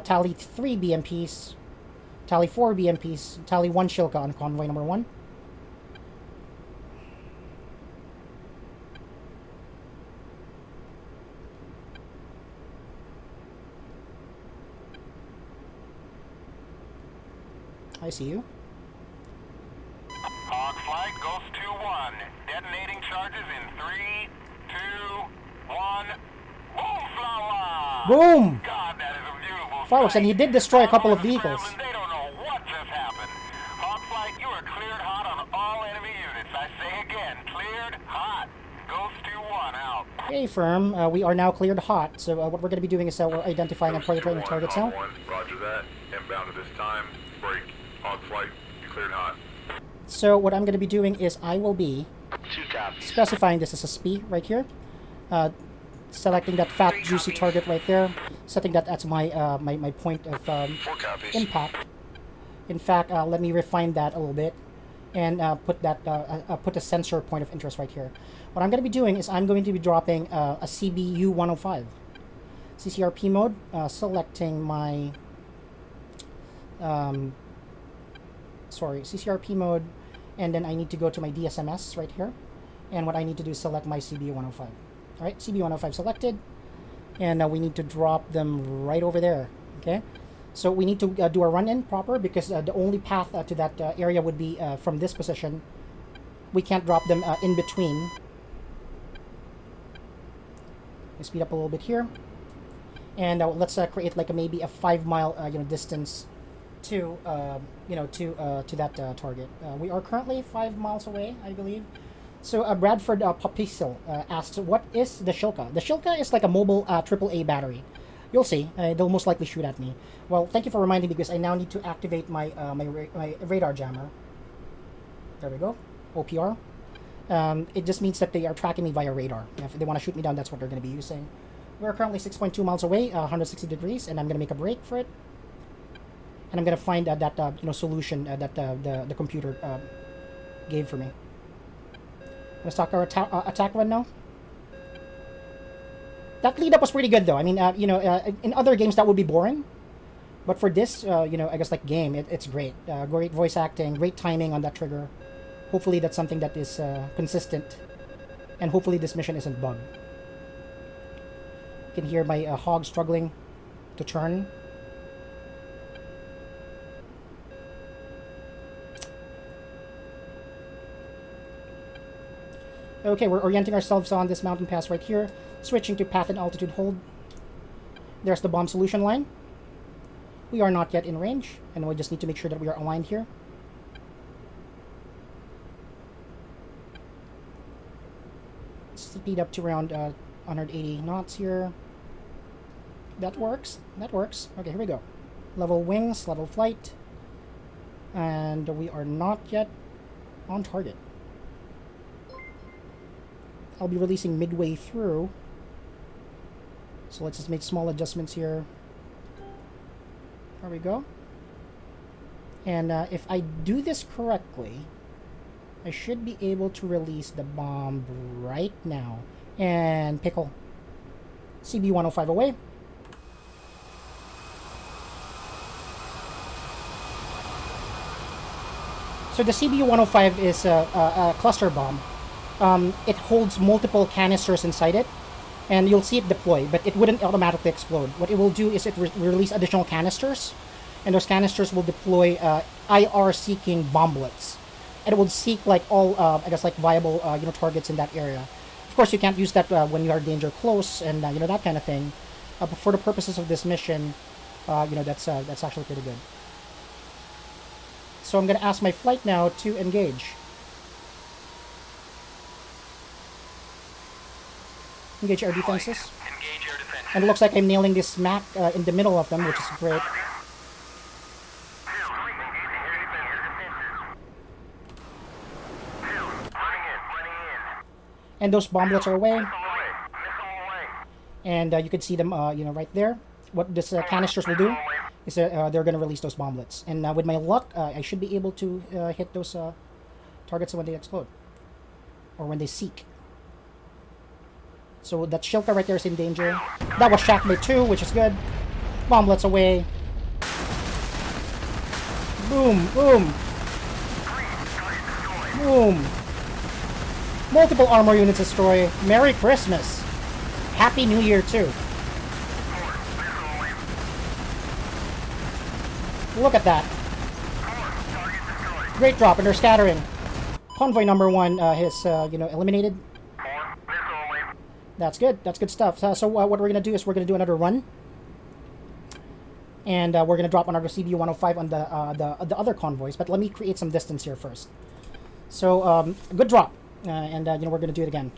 Tally 3 BMPs. Tally 4 BMPs. Tally 1 Shilka on convoy number 1. I see you. Hog flight goes to 1. Detonating charges in 3, 2, 1. Boom, flower! Boom! God, that is a beautiful Fireworks, and he did destroy a couple of Convoys vehicles. scrambling, they don't know what just happened. Hog flight, you are cleared hot on all enemy units. I say again, cleared hot. Goes to 1 out. Hey, firm. We are now cleared hot. So what we're going to be doing is we're identifying and targeting targets now. Roger that. Inbound at this time. Break. Hog flight. You cleared hot. So what I'm going to be doing is I will be 2 copies. specifying this as a SPI right here. Selecting that fat, juicy target right there. Setting that as my my point of 4 copies. impact. In fact, let me refine that a little bit. And put a sensor point of interest right here. What I'm going to be doing is I'm going to be dropping a CBU 105. CCRP mode. Selecting my... CCRP mode, and then I need to go to my DSMS right here, and what I need to do is select my CB 105. Alright, CB 105 selected, and we need to drop them right over there. Okay, so we need to do a run-in proper, because the only path to that area would be from this position. We can't drop them in between. Let's speed up a little bit here, and let's create like maybe a 5-mile distance to that target. We are currently 5 miles away, I believe. So Bradford Popisel asked, what is the Shilka? The Shilka is like a mobile AAA battery. You'll see. They'll most likely shoot at me. Well, thank you for reminding me, because I now need to activate my my radar jammer. There we go. OPR. It just means that they are tracking me via radar. If they want to shoot me down, that's what they're going to be using. We're currently 6.2 miles away, 160 degrees, and I'm going to make a break for it. and I'm gonna find that solution that the computer gave for me. Let's talk our attack run now. That lead up was pretty good though. I mean, in other games that would be boring, but for this, I guess like game, it's great. Great voice acting, great timing on that trigger. Hopefully that's something that is consistent, and hopefully this mission isn't bugged. You can hear my hog struggling to turn. Okay, we're orienting ourselves on this mountain pass right here, switching to path and altitude hold. There's the bomb solution line. We are not yet in range, and we just need to make sure that we are aligned here. Speed up to around 180 knots here. That works. That works. Okay, here we go. Level wings, level flight. And we are not yet on target. I'll be releasing midway through. So let's just make small adjustments here. There we go. And if I do this correctly, I should be able to release the bomb right now. And pickle. CB-105 away. So the CB-105 is a cluster bomb. It holds multiple canisters inside it, and you'll see it deploy, but it wouldn't automatically explode. What it will do is it release additional canisters, and those canisters will deploy IR-seeking bomblets. And it will seek like all, I guess, like viable, targets in that area. Of course, you can't use that when you are danger close, and that kind of thing. But for the purposes of this mission, that's actually pretty good. So I'm going to ask my flight now to engage. Engage air defenses. Engage air defenses. And it looks like I'm nailing this smack in the middle of them, which is great. And those bomblets are away. And you can see them, right there. What this canisters will do is they're going to release those bomblets. And with my luck, I should be able to hit those targets when they explode. Or when they seek. So that Shilka right there is in danger. That was Shackmate 2, which is good. Bomblets away. Boom, boom. Boom. Multiple armor units destroy. Merry Christmas. Happy New Year, too. Look at that. Great drop, and they're scattering. Convoy number 1 is, eliminated. That's good. That's good stuff. So what we're going to do is we're going to do another run. And we're going to drop another CB-105 on the other convoys. But let me create some distance here first. So, good drop. And we're going to do it again.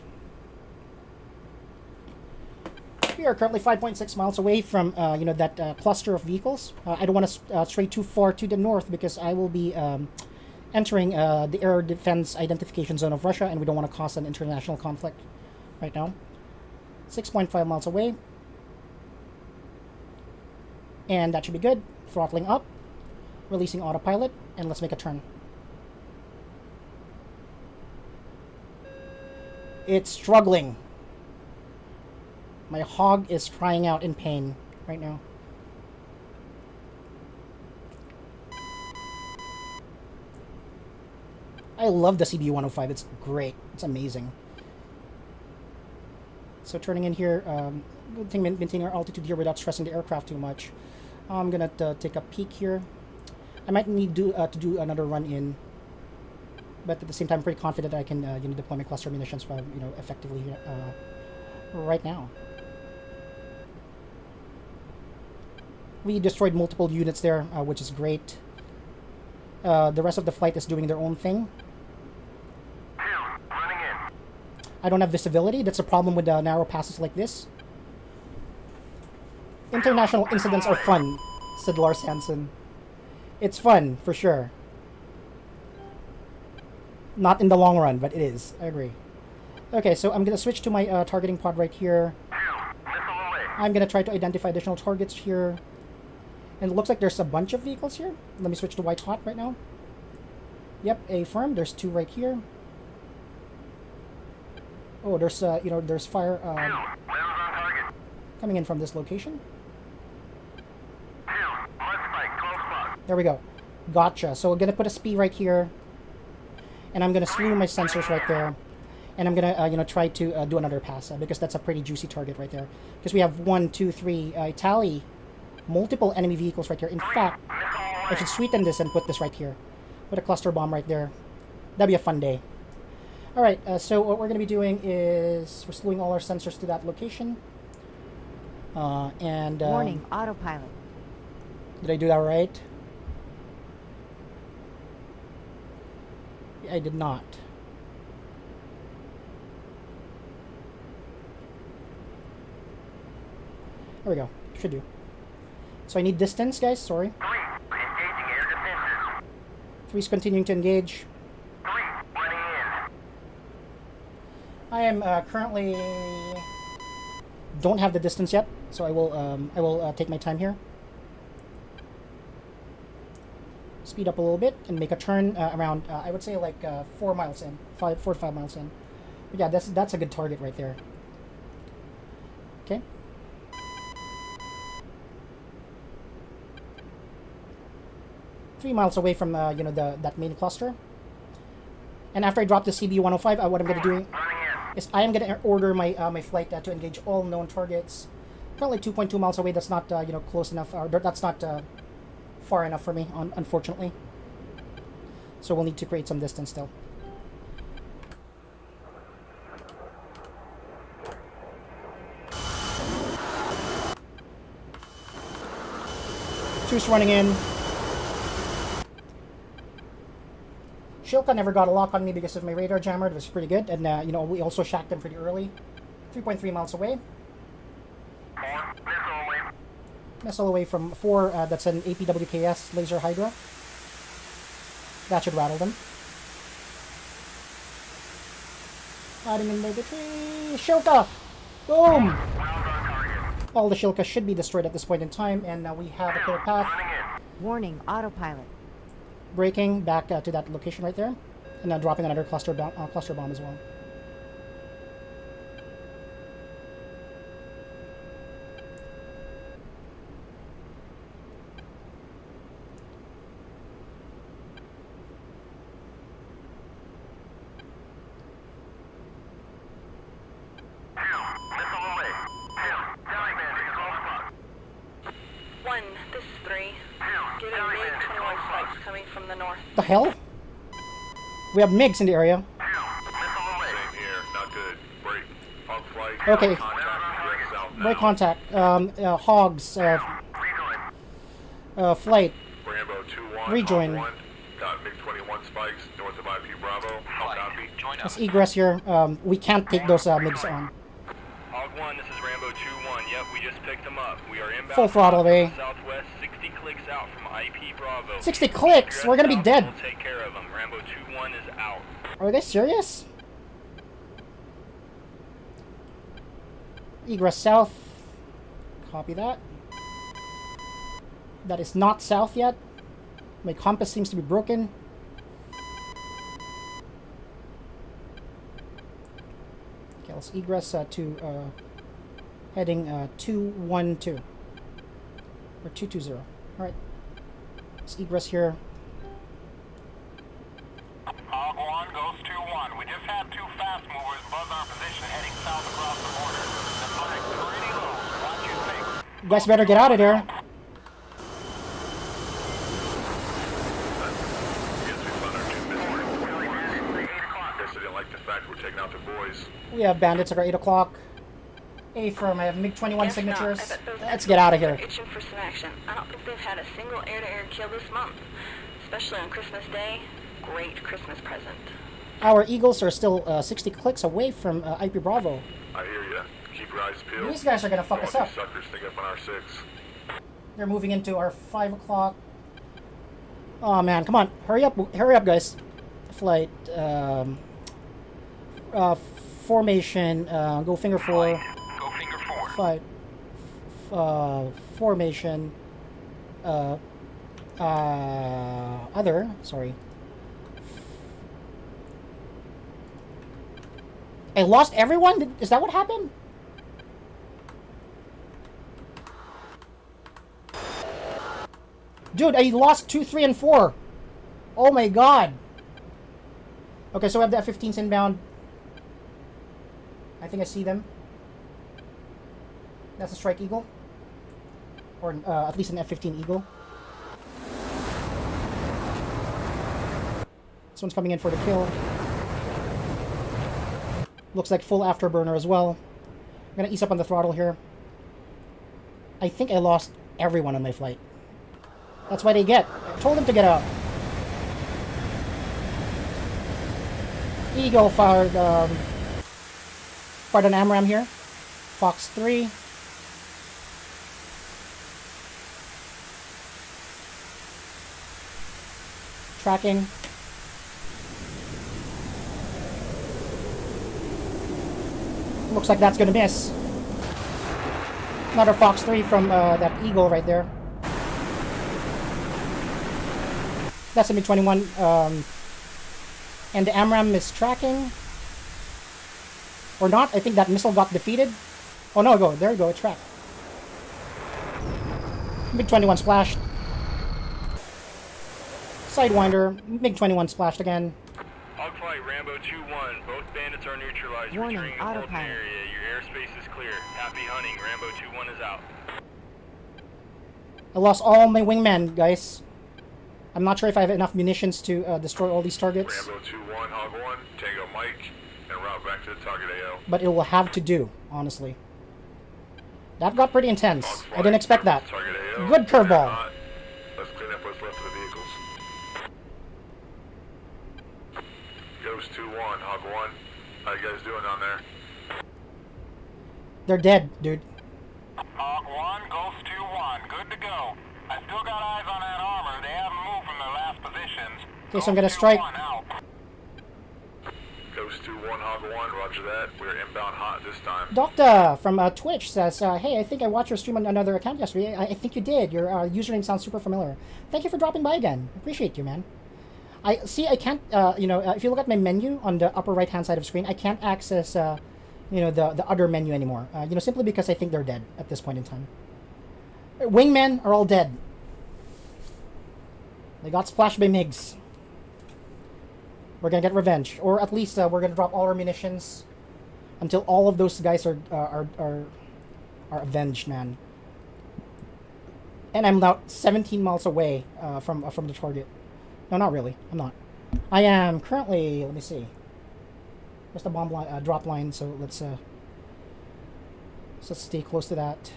We are currently 5.6 miles away from, that cluster of vehicles. I don't want to stray too far to the north because I will be entering the air defense identification zone of Russia, and we don't want to cause an international conflict right now. 6.5 miles away. And that should be good. Throttling up. Releasing autopilot. And let's make a turn. It's struggling. My hog is crying out in pain right now. I love the CB-105. It's great. It's amazing. So turning in here, good thing maintaining our altitude here without stressing the aircraft too much. I'm gonna take a peek here. I might need to do another run in, but at the same time, I'm pretty confident that I can deploy my cluster munitions effectively right now. We destroyed multiple units there, which is great. The rest of the flight is doing their own thing. I don't have visibility. That's a problem with narrow passes like this. International incidents are fun, said Lars Hansen. It's fun, for sure. Not in the long run, but it is. I agree. Okay, so I'm going to switch to my targeting pod right here. I'm going to try to identify additional targets here. And it looks like there's a bunch of vehicles here. Let me switch to white hot right now. Yep, A firm. There's 2 right here. Oh, there's there's fire coming in from this location. There we go. Gotcha. So we're gonna put a SPI right here, and I'm gonna slew my sensors right there, and I'm gonna try to do another pass because that's a pretty juicy target right there. Because we have 1, 2, 3 tally multiple enemy vehicles right here. In fact, I should sweeten this and put this right here. Put a cluster bomb right there. That'd be a fun day. All right. So what we're gonna be doing is we're slewing all our sensors to that location. Warning, autopilot. Did I do that right? I did not. There we go. Should do. So I need distance, guys. Sorry. 3's continuing to engage. I am currently don't have the distance yet, so I will take my time here. Speed up a little bit and make a turn around. I would say like 4 miles in, 4 to 5 miles in. But yeah, that's a good target right there. Okay. Three miles away from that main cluster. And after I drop the CB-105, what I'm gonna do is I am gonna order my my flight to engage all known targets. Probably 2.2 miles away. That's not close enough. Or that's not far enough for me, unfortunately. So we'll need to create some distance still. Two's running in. Shilka never got a lock on me because of my radar jammer. It was pretty good. And, we also shacked them pretty early. 3.3 miles away. Missile away from 4. That's an APWKS laser Hydra. That should rattle them. Hiding in the tree. Shilka! Boom! All the Shilka should be destroyed at this point in time. And now we have a clear path. Warning, autopilot. Braking back to that location right there, and then dropping another cluster bomb as well. This is 3. Getting MiG-21 spikes coming from the north. The hell? We have MiGs in the area. Same here, not good. Break. Hog flight. Okay. Contact. South now. Right contact. Hogs. Flight. Rambo 2-1. Rejoin. Hog 1. Got MiG-21 spikes north of IP Bravo. I'll copy. Let's egress here. We can't take those MiGs on. Hog 1, this is Rambo 2-1. Yep, we just picked them up. We are inbound. Full throttle away. Southwest, 60 clicks out from IP Bravo. 60 clicks? We're gonna be dead. We'll take care of them. Rambo 2-1 is out. Are they serious? Egress south. Copy that. That is not south yet. My compass seems to be broken. Okay, let's egress to heading 212 or 220. All right, let's egress here. Hog 1 goes 2-1. We just had 2 fast movers buzz our position heading south across the border. The flag's pretty low. Watch your six. You guys better get out of there. We have bandits at our 8 o'clock. A firm, I have MiG-21 signatures. Let's get out of here. Itching for some action. I don't think they've had a single air-to-air kill this month, especially on Christmas Day. Great Christmas present. Our Eagles are still 60 clicks away from IP Bravo. I hear ya. Keep your eyes peeled. These guys are gonna fuck us up. Suckers sneak up on our 6. They're moving into our 5 o'clock. Oh man, come on, hurry up, guys. Flight, formation, go finger 4. Go finger 4. Flight, formation, Sorry. I lost everyone? Is that what happened? Dude, I lost 2, 3, and 4. Oh my god. Okay, so we have the F-15s inbound. I think I see them. That's a Strike Eagle. Or at least an F-15 Eagle. This one's coming in for the kill. Looks like full afterburner as well. I'm gonna ease up on the throttle here. I think I lost everyone on my flight. That's what they get. I told them to get out. Eagle fired an AMRAM here. Fox 3. Tracking. Looks like that's gonna miss. Another Fox 3 from that Eagle right there. That's a MiG-21. And the AMRAM is tracking. Or not. I think that missile got defeated. Oh no, there you go, it tracked. MiG-21 splashed. Sidewinder, MiG-21 splashed again. Hogflight Rambo 2-1, both bandits are neutralized. Warning, Returning to Fulton autopilot. area. Your airspace is clear. Happy hunting. Rambo 2-1 is out. I lost all my wingmen, guys. I'm not sure if I have enough munitions to destroy all these targets. Rambo 2-1, Hog 1, Tango Mike, and route back to the target AO. But it will have to do, honestly. That got pretty intense. I didn't expect that. Target AO. Good curveball. Let's clean up what's left of the vehicles. Ghost 2-1, Hog 1. How you guys doing down there? They're dead, dude. Hog 1, Ghost 2-1, good to go. I still got eyes on that armor. They haven't moved from their last positions. Okay, so I'm gonna strike. Ghost 2-1, Hog 1, roger that. We're inbound hot this time. Doctor from Twitch says, hey, I think I watched your stream on another account yesterday. I think you did. Your username sounds super familiar. Thank you for dropping by again. Appreciate you, man. I can't, if you look at my menu on the upper right-hand side of the screen, I can't access, the other menu anymore. Simply because I think they're dead at this point in time. Wingmen are all dead. They got splashed by MiGs. We're gonna get revenge, or at least we're gonna drop all our munitions until all of those guys are avenged, man. And I'm now 17 miles away from the target. No, not really. I'm not. I am currently. Let me see. There's the bomb line, drop line. So let's stay close to that.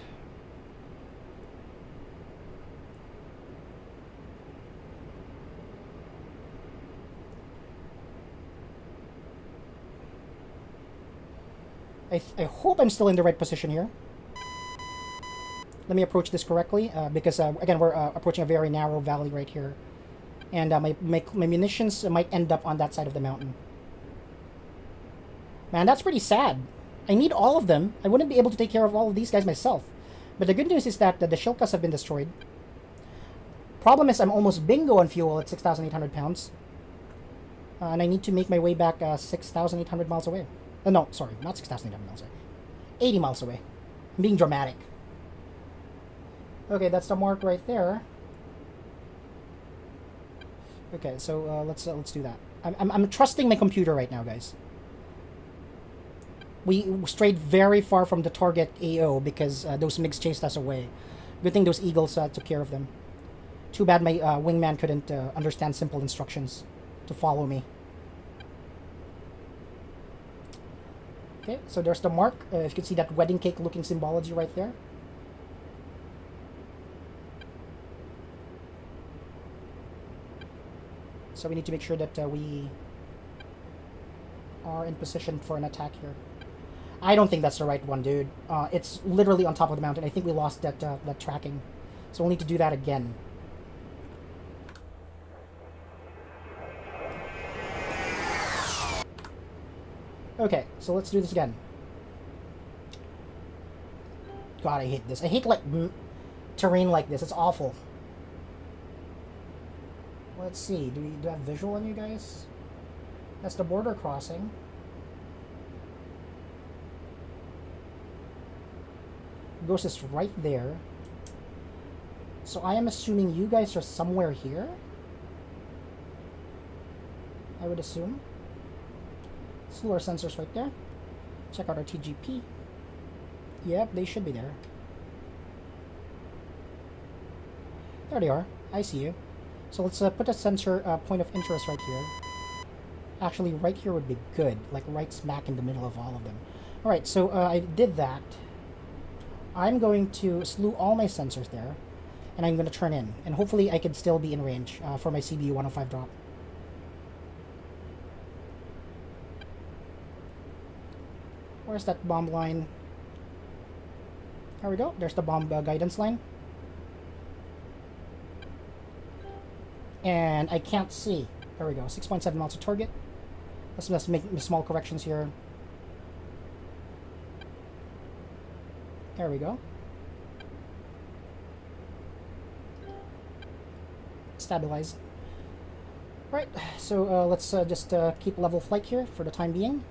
I hope I'm still in the right position here. Let me approach this correctly, because again we're approaching a very narrow valley right here, and my munitions might end up on that side of the mountain. Man, that's pretty sad. I need all of them. I wouldn't be able to take care of all of these guys myself. But the good news is that the Shilkas have been destroyed. Problem is I'm almost bingo on fuel at 6,800 pounds. And I need to make my way back 6,800 miles away. No, sorry, not 6,800 miles away. 80 miles away. I'm being dramatic. Okay, that's the mark right there. Okay, so let's do that. I'm trusting my computer right now, guys. We strayed very far from the target AO because those MiGs chased us away. Good thing those Eagles took care of them. Too bad my wingman couldn't understand simple instructions to follow me. Okay, so there's the mark. If you can see that wedding cake looking symbology right there. So we need to make sure that we are in position for an attack here. I don't think that's the right one, dude. It's literally on top of the mountain. I think we lost that tracking. So we'll need to do that again. Okay, so let's do this again. God, I hate this. I hate, like, terrain like this. It's awful. Let's see. Do I have visual on you guys? That's the border crossing. Ghost is right there. So I am assuming you guys are somewhere here. I would assume. Slew our sensors right there. Check out our TGP. Yep, they should be there. There they are. I see you. So let's put a sensor point of interest right here. Actually, right here would be good. Like right smack in the middle of all of them. Alright, so I did that. I'm going to slew all my sensors there. And I'm going to turn in. And hopefully I can still be in range for my CBU 105 drop. Where's that bomb line? There we go. There's the bomb guidance line. And I can't see. There we go. 6.7 miles to target. Let's make small corrections here. There we go. Stabilize. Right. So let's just keep level flight here for the time being.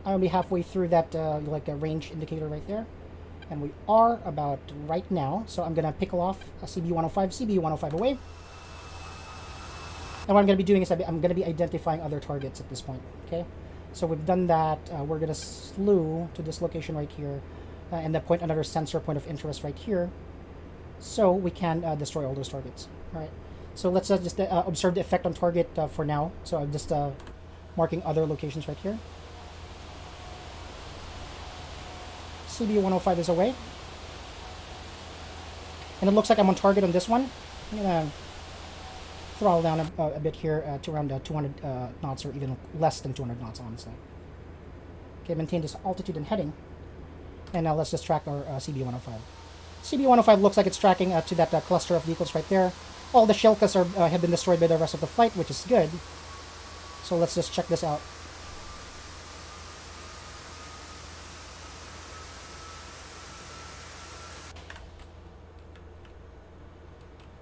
I'll be halfway through that like a range indicator right there, and we are about right now. So I'm gonna pickle off a CBU 105, CBU 105 away. And what I'm gonna be doing is I'm gonna be identifying other targets at this point. Okay, so we've done that. We're gonna slew to this location right here, and then point another sensor point of interest right here, so we can destroy all those targets. All right. So let's just observe the effect on target for now. So I'm just marking other locations right here. CBU 105 is away. And it looks like I'm on target on this one. I'm going to throttle down a bit here to around 200 knots, or even less than 200 knots, honestly. Okay, maintain this altitude and heading. And now let's just track our CBU 105. CBU 105 looks like it's tracking to that cluster of vehicles right there. All the Shilkas have been destroyed by the rest of the flight, which is good. So let's just check this out.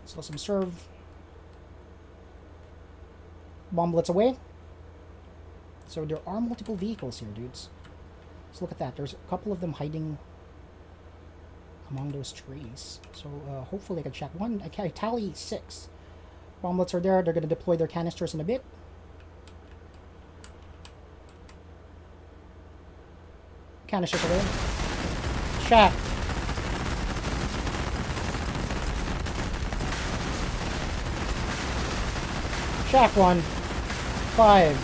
So let's observe. Bomb blitz away. So there are multiple vehicles here, dudes. Let's look at that. There's a couple of them hiding among those trees. So hopefully I can check one. I tally 6. Bomb blitz are there. They're going to deploy their canisters in a bit. Canisters away. Shack. Shack 1. 5.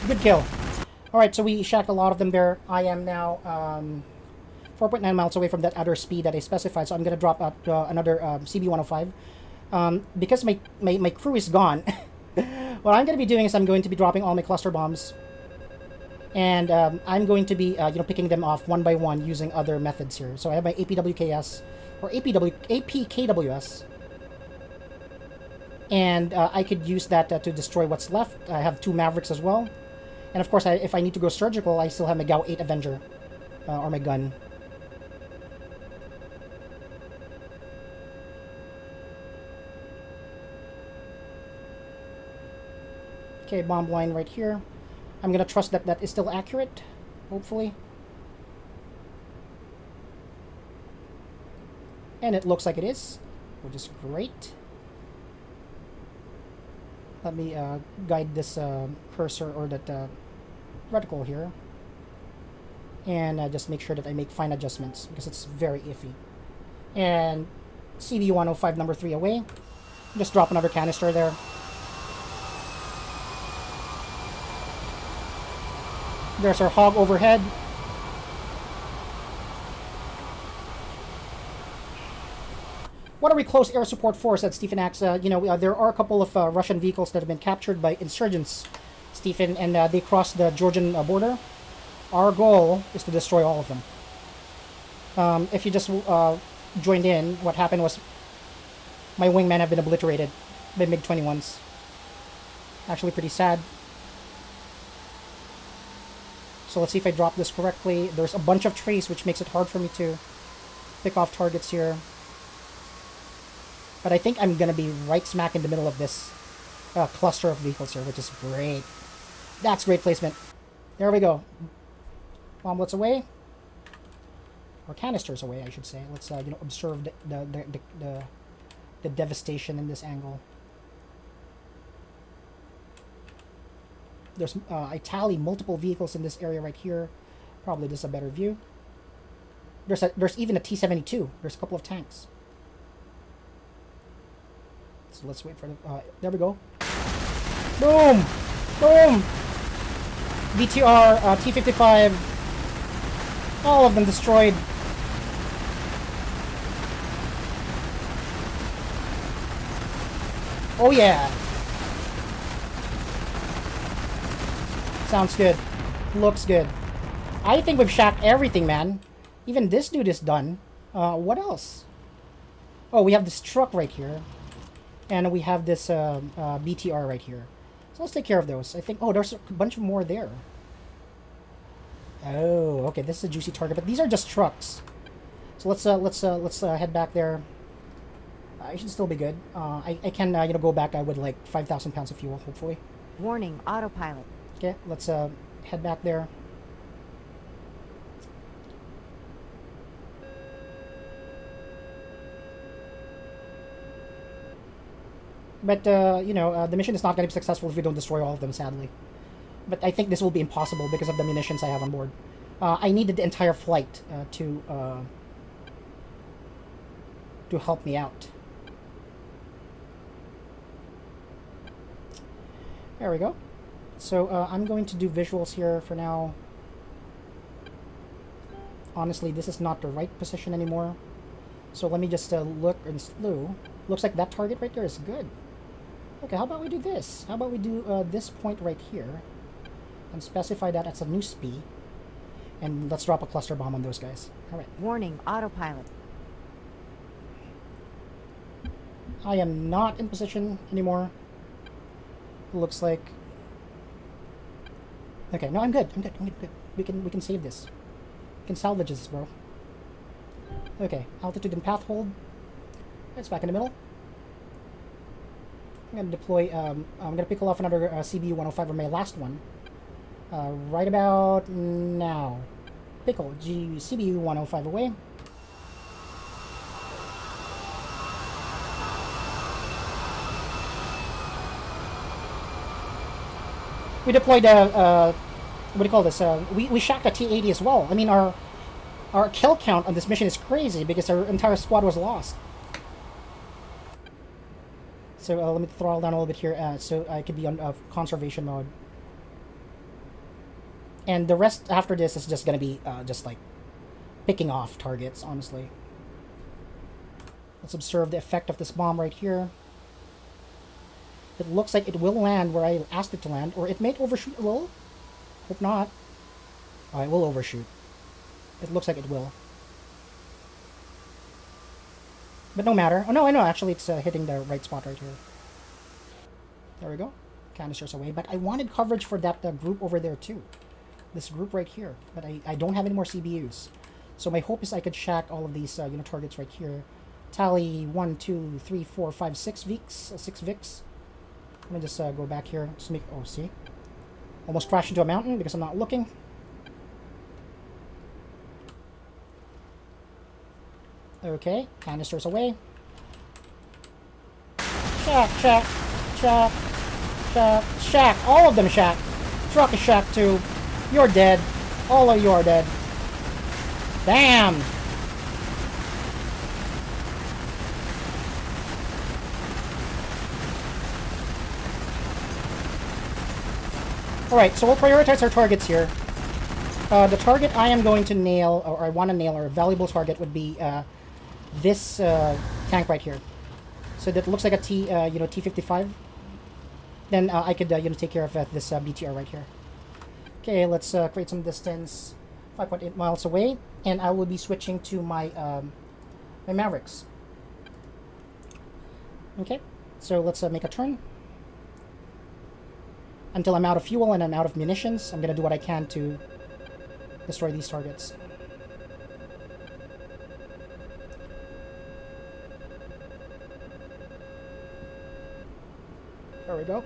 Good kill. Alright, so we shacked a lot of them there. I am now 4.9 miles away from that other speed that I specified, so I'm going to drop up another CB-105. Because my crew is gone, what I'm going to be doing is I'm going to be dropping all my cluster bombs. And I'm going to be picking them off one by one using other methods here. So I have my APWKS, or APKWS. And I could use that to destroy what's left. I have 2 Mavericks as well. And of course, if I need to go surgical, I still have my GAU 8 Avenger, or my gun. Okay, bomb line right here. I'm going to trust that that is still accurate, hopefully. And it looks like it is, which is great. Let me guide this cursor, or that reticle here. And just make sure that I make fine adjustments, because it's very iffy. And CB 105 number 3 away. Just drop another canister there. There's our hog overhead. What are we close air support for, said Stephen Axe. There are a couple of Russian vehicles that have been captured by insurgents, Stephen, and they crossed the Georgian border. Our goal is to destroy all of them. If you just joined in, what happened was my wingmen have been obliterated by MiG-21s. Actually pretty sad. So let's see if I drop this correctly. There's a bunch of trees, which makes it hard for me to pick off targets here. But I think I'm going to be right smack in the middle of this cluster of vehicles here, which is great. That's great placement. There we go. Bomblets away. Or canisters away, I should say. Let's observe the devastation in this angle. There's I tally multiple vehicles in this area right here. Probably this is a better view. There's even a T-72. There's a couple of tanks. So let's wait for the. There we go. Boom, boom. BTR, T-55. All of them destroyed. Oh yeah. Sounds good. Looks good. I think we've shacked everything, man. Even this dude is done. What else? Oh, we have this truck right here. And we have this BTR right here. So let's take care of those. I think... Oh, there's a bunch more there. Oh, okay. This is a juicy target. But these are just trucks. So let's head back there. I should still be good. I can, go back with like 5,000 pounds of fuel, hopefully. Warning, autopilot. Okay, let's head back there. But, the mission is not going to be successful if we don't destroy all of them, sadly. But I think this will be impossible because of the munitions I have on board. I needed the entire flight to help me out. There we go. So I'm going to do visuals here for now. Honestly, this is not the right position anymore. So let me just look and slew. Looks like that target right there is good. Okay, how about we do this? How about we do this point right here and specify that as a new SPI. And let's drop a cluster bomb on those guys. All right. Warning, autopilot. I am not in position anymore. Looks like. Okay, no, I'm good. I'm good. We can save this. We can salvage this, bro. Okay, altitude and path hold. It's back in the middle. I'm gonna deploy. I'm gonna pickle off another CBU 105 or my last one. Right about now. Pickle CBU 105 away. We deployed what do you call this? We shacked a T-80 as well. I mean, our kill count on this mission is crazy because our entire squad was lost. So let me throttle down a little bit here so I could be on conservation mode. And the rest after this is just going to be just like picking off targets, honestly. Let's observe the effect of this bomb right here. It looks like it will land where I asked it to land, or it may overshoot a little. Hope not. Oh, it will overshoot. It looks like it will. But no matter. Oh, no, I know. Actually, it's hitting the right spot right here. There we go. Canisters away. But I wanted coverage for that group over there, too. This group right here. But I don't have any more CBUs. So my hope is I could shack all of these targets right here. Tally 1, 2, 3, 4, 5, 6 VICs. 6 VICs. Let me just go back here. Just make... Oh, see? Almost crashed into a mountain because I'm not looking. Okay, canisters away. Shack, shack, shack, shack, shack. All of them shack. Truck is shack too. You're dead. All of you are dead. Damn! Alright, so we'll prioritize our targets here. The target I am going to nail, or I want to nail, or a valuable target would be this tank right here. So that looks like a T55. Then I could take care of this BTR right here. Okay, let's create some distance, 5.8 miles away, and I will be switching to my my Mavericks. Okay, so let's make a turn. Until I'm out of fuel and I'm out of munitions, I'm gonna do what I can to destroy these targets. There we go.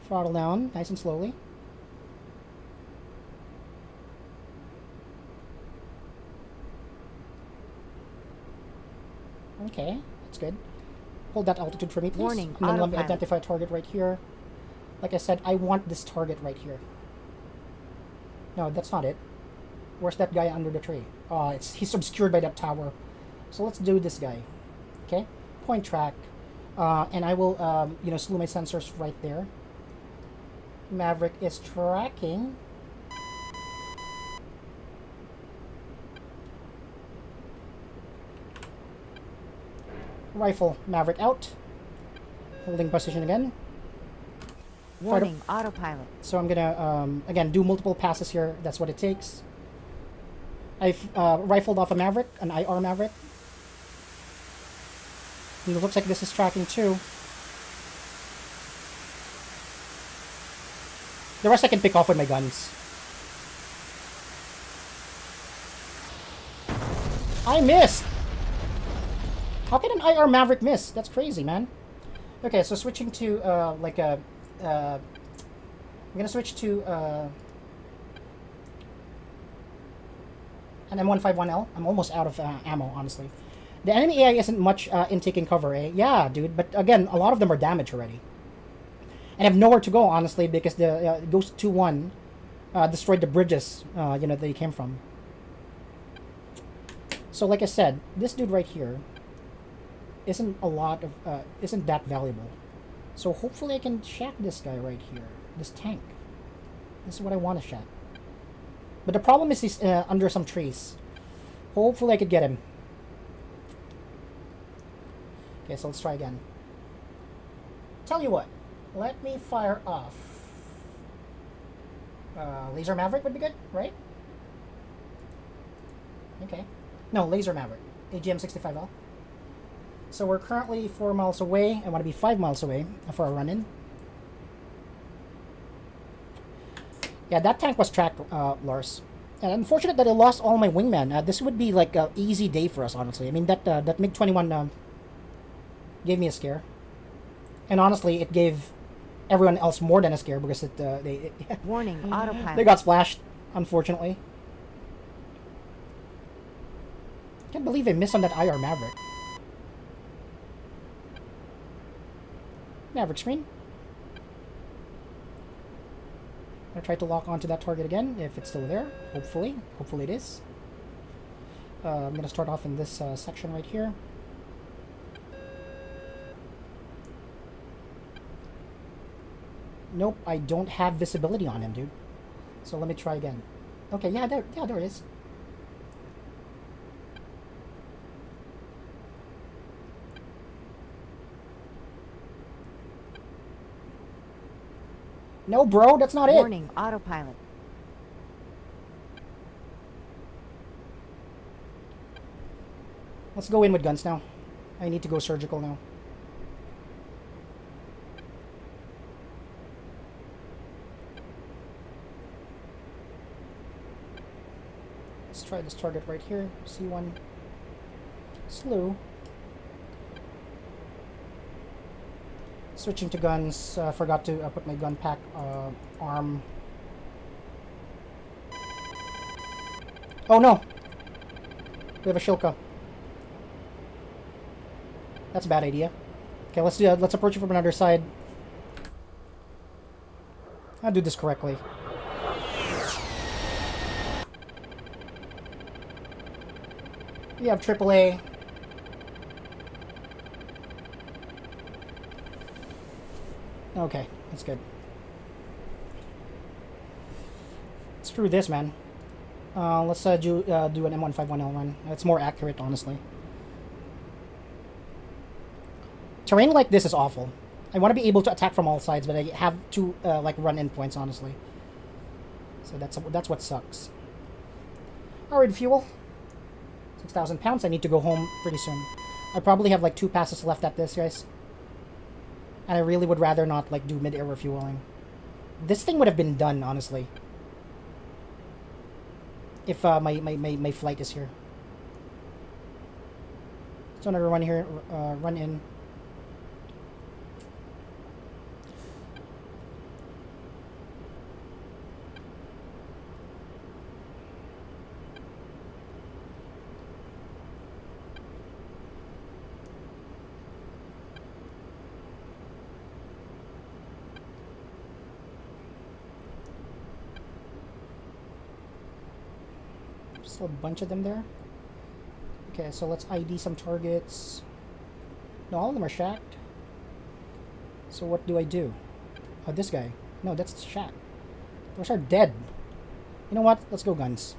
Throttle down, nice and slowly. Okay, that's good. Hold that altitude for me, please. Warning, and then let me autopilot. identify a target right here. Like I said, I want this target right here. No, that's not it. Where's that guy under the tree? Oh, he's obscured by that tower. So let's do this guy. Okay, point track, and I will slew my sensors right there. Maverick is tracking. Rifle Maverick out. Holding position again. Warning, autopilot. So I'm gonna again do multiple passes here. That's what it takes. I've rifled off a Maverick, an IR Maverick. And it looks like this is tracking too. The rest I can pick off with my guns. I missed! How can an IR Maverick miss? That's crazy, man. Okay, so switching to I'm gonna switch to an M151L. I'm almost out of ammo, honestly. The enemy AI isn't much in taking cover, eh? Yeah, dude, but again, a lot of them are damaged already. And I have nowhere to go, honestly, because the Ghost 2-1 destroyed the bridges, they came from. So, like I said, this dude right here isn't that valuable. So hopefully I can shack this guy right here, this tank. This is what I want to shack. But the problem is he's under some trees. Hopefully I could get him. Okay, so let's try again. Tell you what, let me fire off. Laser Maverick would be good, right? Okay. No, Laser Maverick. AGM-65L. So we're currently 4 miles away. I want to be 5 miles away for a run-in. Yeah, that tank was tracked, Lars. And unfortunate that I lost all my wingmen. This would be like an easy day for us, honestly. I mean, that MiG-21 gave me a scare. And honestly, it gave everyone else more than a scare because Warning, autopilot. they got splashed, unfortunately. Can't believe I missed on that IR Maverick. Maverick screen. I try to lock onto that target again if it's still there. Hopefully it is. I'm gonna start off in this section right here. Nope, I don't have visibility on him, dude. So let me try again. Okay, yeah, there it is. No, bro, that's not it. Warning, autopilot. Let's go in with guns now. I need to go surgical now. Let's try this target right here. C1. Slew. Switching to guns, forgot to put my gun pack arm. Oh no! We have a Shilka. That's a bad idea. Okay, let's approach it from another side. I'll do this correctly. We have AAA. Okay, that's good. Screw this, man. Let's do an M151L run. It's more accurate, honestly. Terrain like this is awful. I want to be able to attack from all sides, but I have to like run endpoints, honestly. So that's what sucks. Alright, fuel. 6,000 pounds. I need to go home pretty soon. I probably have like 2 passes left at this, guys. And I really would rather not like do mid-air refueling. This thing would have been done, honestly, if my flight is here. So another run here, run in. Still a bunch of them there. Okay, so let's ID some targets. No, all of them are shacked. So what do I do? Oh, this guy. No, that's shacked. Those are dead. You know what? Let's go guns.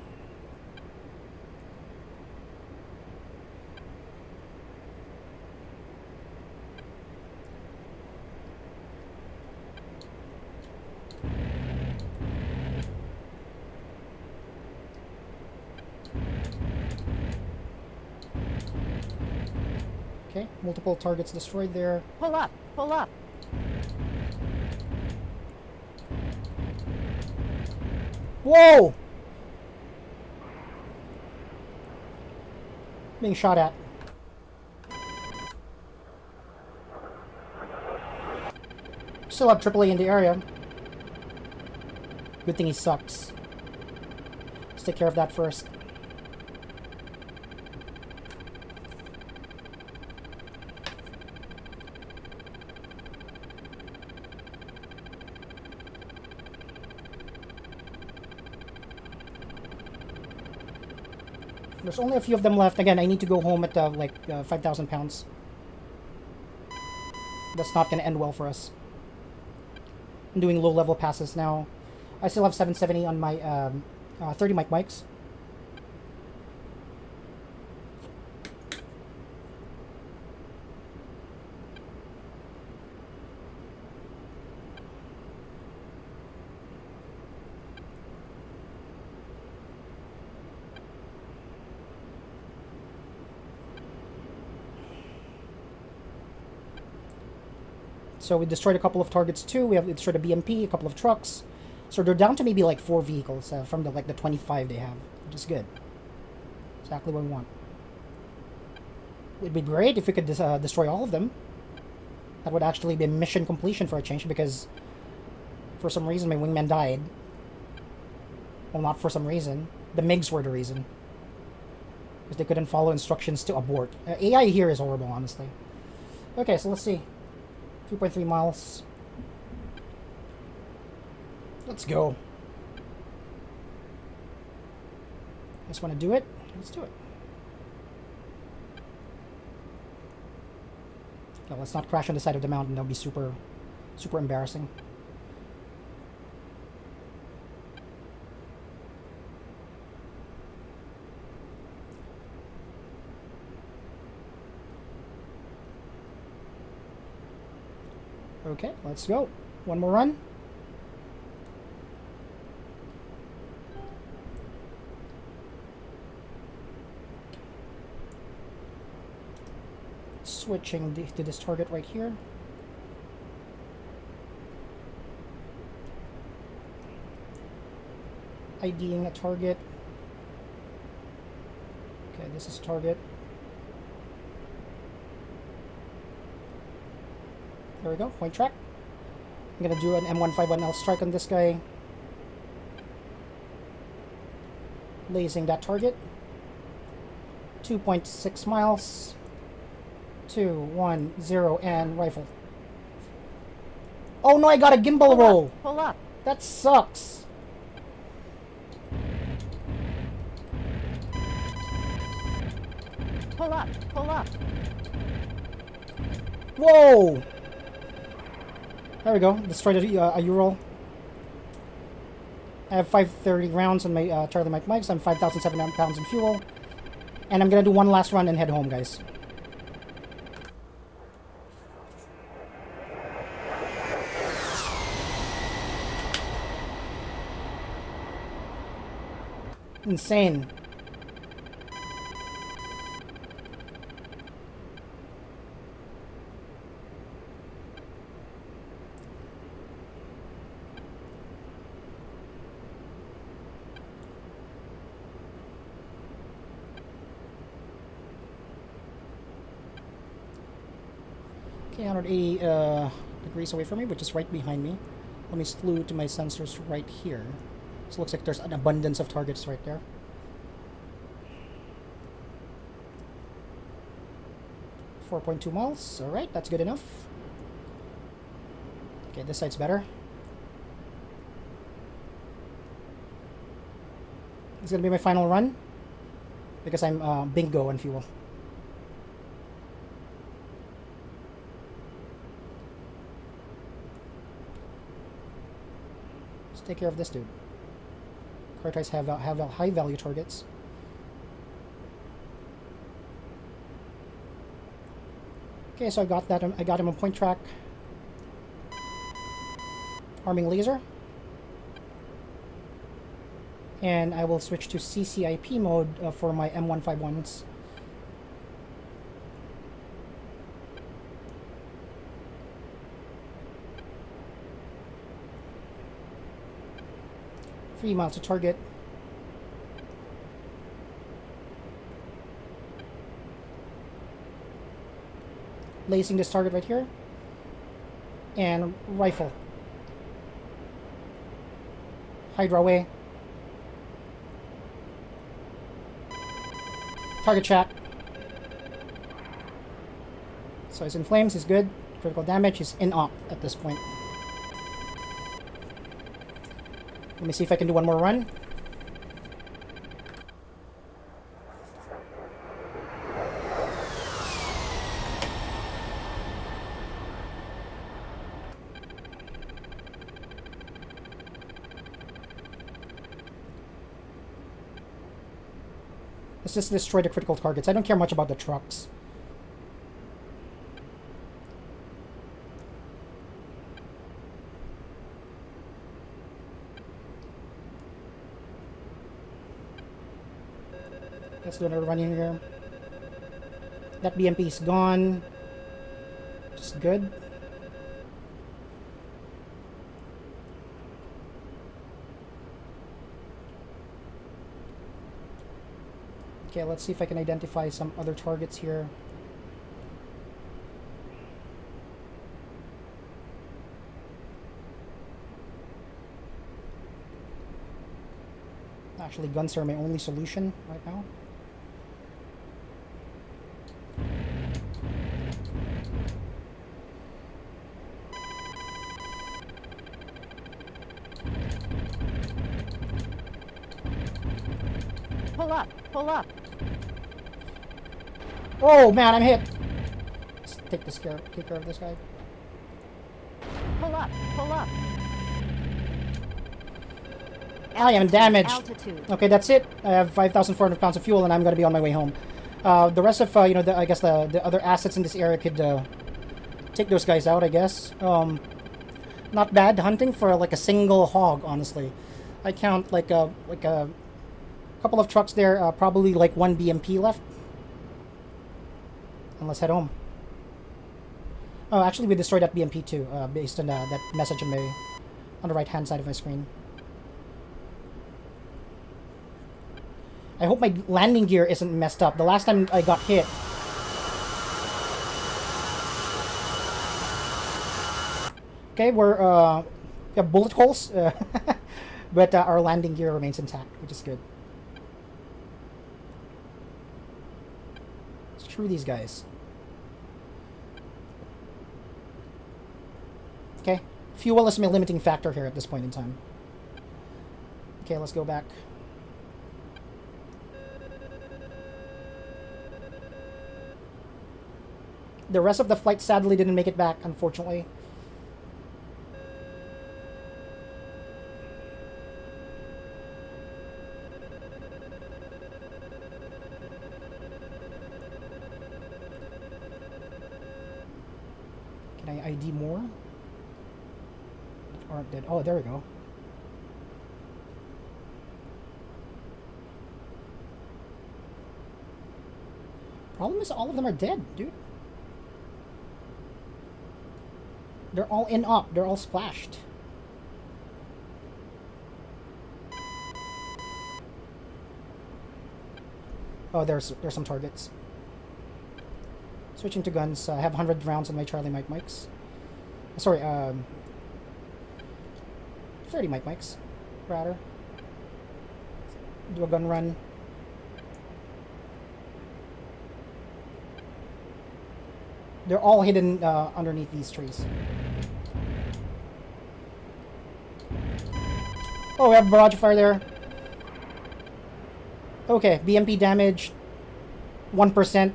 Okay, multiple targets destroyed there. Pull up! Pull up! Whoa! Being shot at. Still have AAA in the area. Good thing he sucks. Let's take care of that first. There's only a few of them left. Again, I need to go home at 5,000 pounds. That's not going to end well for us. I'm doing low-level passes now. I still have 770 on my 30 mic mics. So we destroyed a couple of targets too. We have destroyed a BMP, a couple of trucks. So they're down to maybe like 4 vehicles from the 25 they have, which is good. Exactly what we want. It'd be great if we could destroy all of them. That would actually be mission completion for a change, because for some reason my wingman died. Well, not for some reason. The MiGs were the reason. Because they couldn't follow instructions to abort. AI here is horrible, honestly. Okay, so let's see. 3.3 miles. Let's go. Just want to do it? Let's do it. No, let's not crash on the side of the mountain. That would be super, super embarrassing. Okay, let's go. One more run. Switching to this target right here. IDing a target. Okay, this is target. There we go, point track. I'm gonna do an M151L strike on this guy. Lasing that target. 2.6 miles. 2, 1, 0, and rifle. Oh no, I got a gimbal roll! Pull up! That sucks. Pull up! Pull up! Whoa! There we go. Destroyed a Ural. I have 530 rounds on my Charlie Mike mics. I'm 5,700 pounds in fuel. And I'm going to do one last run and head home, guys. Insane. Okay, 180 degrees away from me, which is right behind me. Let me slew to my sensors right here. So it looks like there's an abundance of targets right there. .2 miles. Alright, that's good enough. Okay, this side's better. This is gonna be my final run because I'm bingo on fuel. Let's take care of this dude. Prioritize have high value targets. Okay, so I got that. I got him on point track. Arming laser. And I will switch to CCIP mode for my M151s. Three miles to target. Lacing this target right here. And rifle. Hydra away. Target shot. So he's in flames, he's good. Critical damage, he's in op at this point. Let me see if I can do one more run. Let's just destroy the critical targets. I don't care much about the trucks. Let's do another run in here. That BMP is gone. Just good. Okay, let's see if I can identify some other targets here. Actually, guns are my only solution right now. Pull up, pull up. Oh man, I'm hit. Let's take care of this guy. Pull up, pull up. I am damaged. Altitude. Okay, that's it. I have 5,400 pounds of fuel, and I'm gonna be on my way home. The rest of you know, I guess the other assets in this area could take those guys out. I guess. Not bad hunting for like a single hog. Honestly, I count like a couple of trucks there. Probably like one BMP left. And let's head home. Oh, actually, we destroyed that BMP too, based on that message on the right-hand side of my screen. I hope my landing gear isn't messed up. The last time I got hit... Okay, we have bullet holes, but our landing gear remains intact, which is good. Screw these guys. Okay, fuel is my limiting factor here at this point in time. Okay, let's go back. The rest of the flight sadly didn't make it back, unfortunately. Can I ID more? Aren't dead. Oh, there we go. Problem is, all of them are dead, dude. They're all in op. They're all splashed. Oh, there's some targets. Switching to guns. I have 100 rounds on my Charlie Mike mics. Sorry, 30 Mike mics, rather. Do a gun run. They're all hidden underneath these trees. Oh, we have barrage fire there. Okay, BMP damage 1%,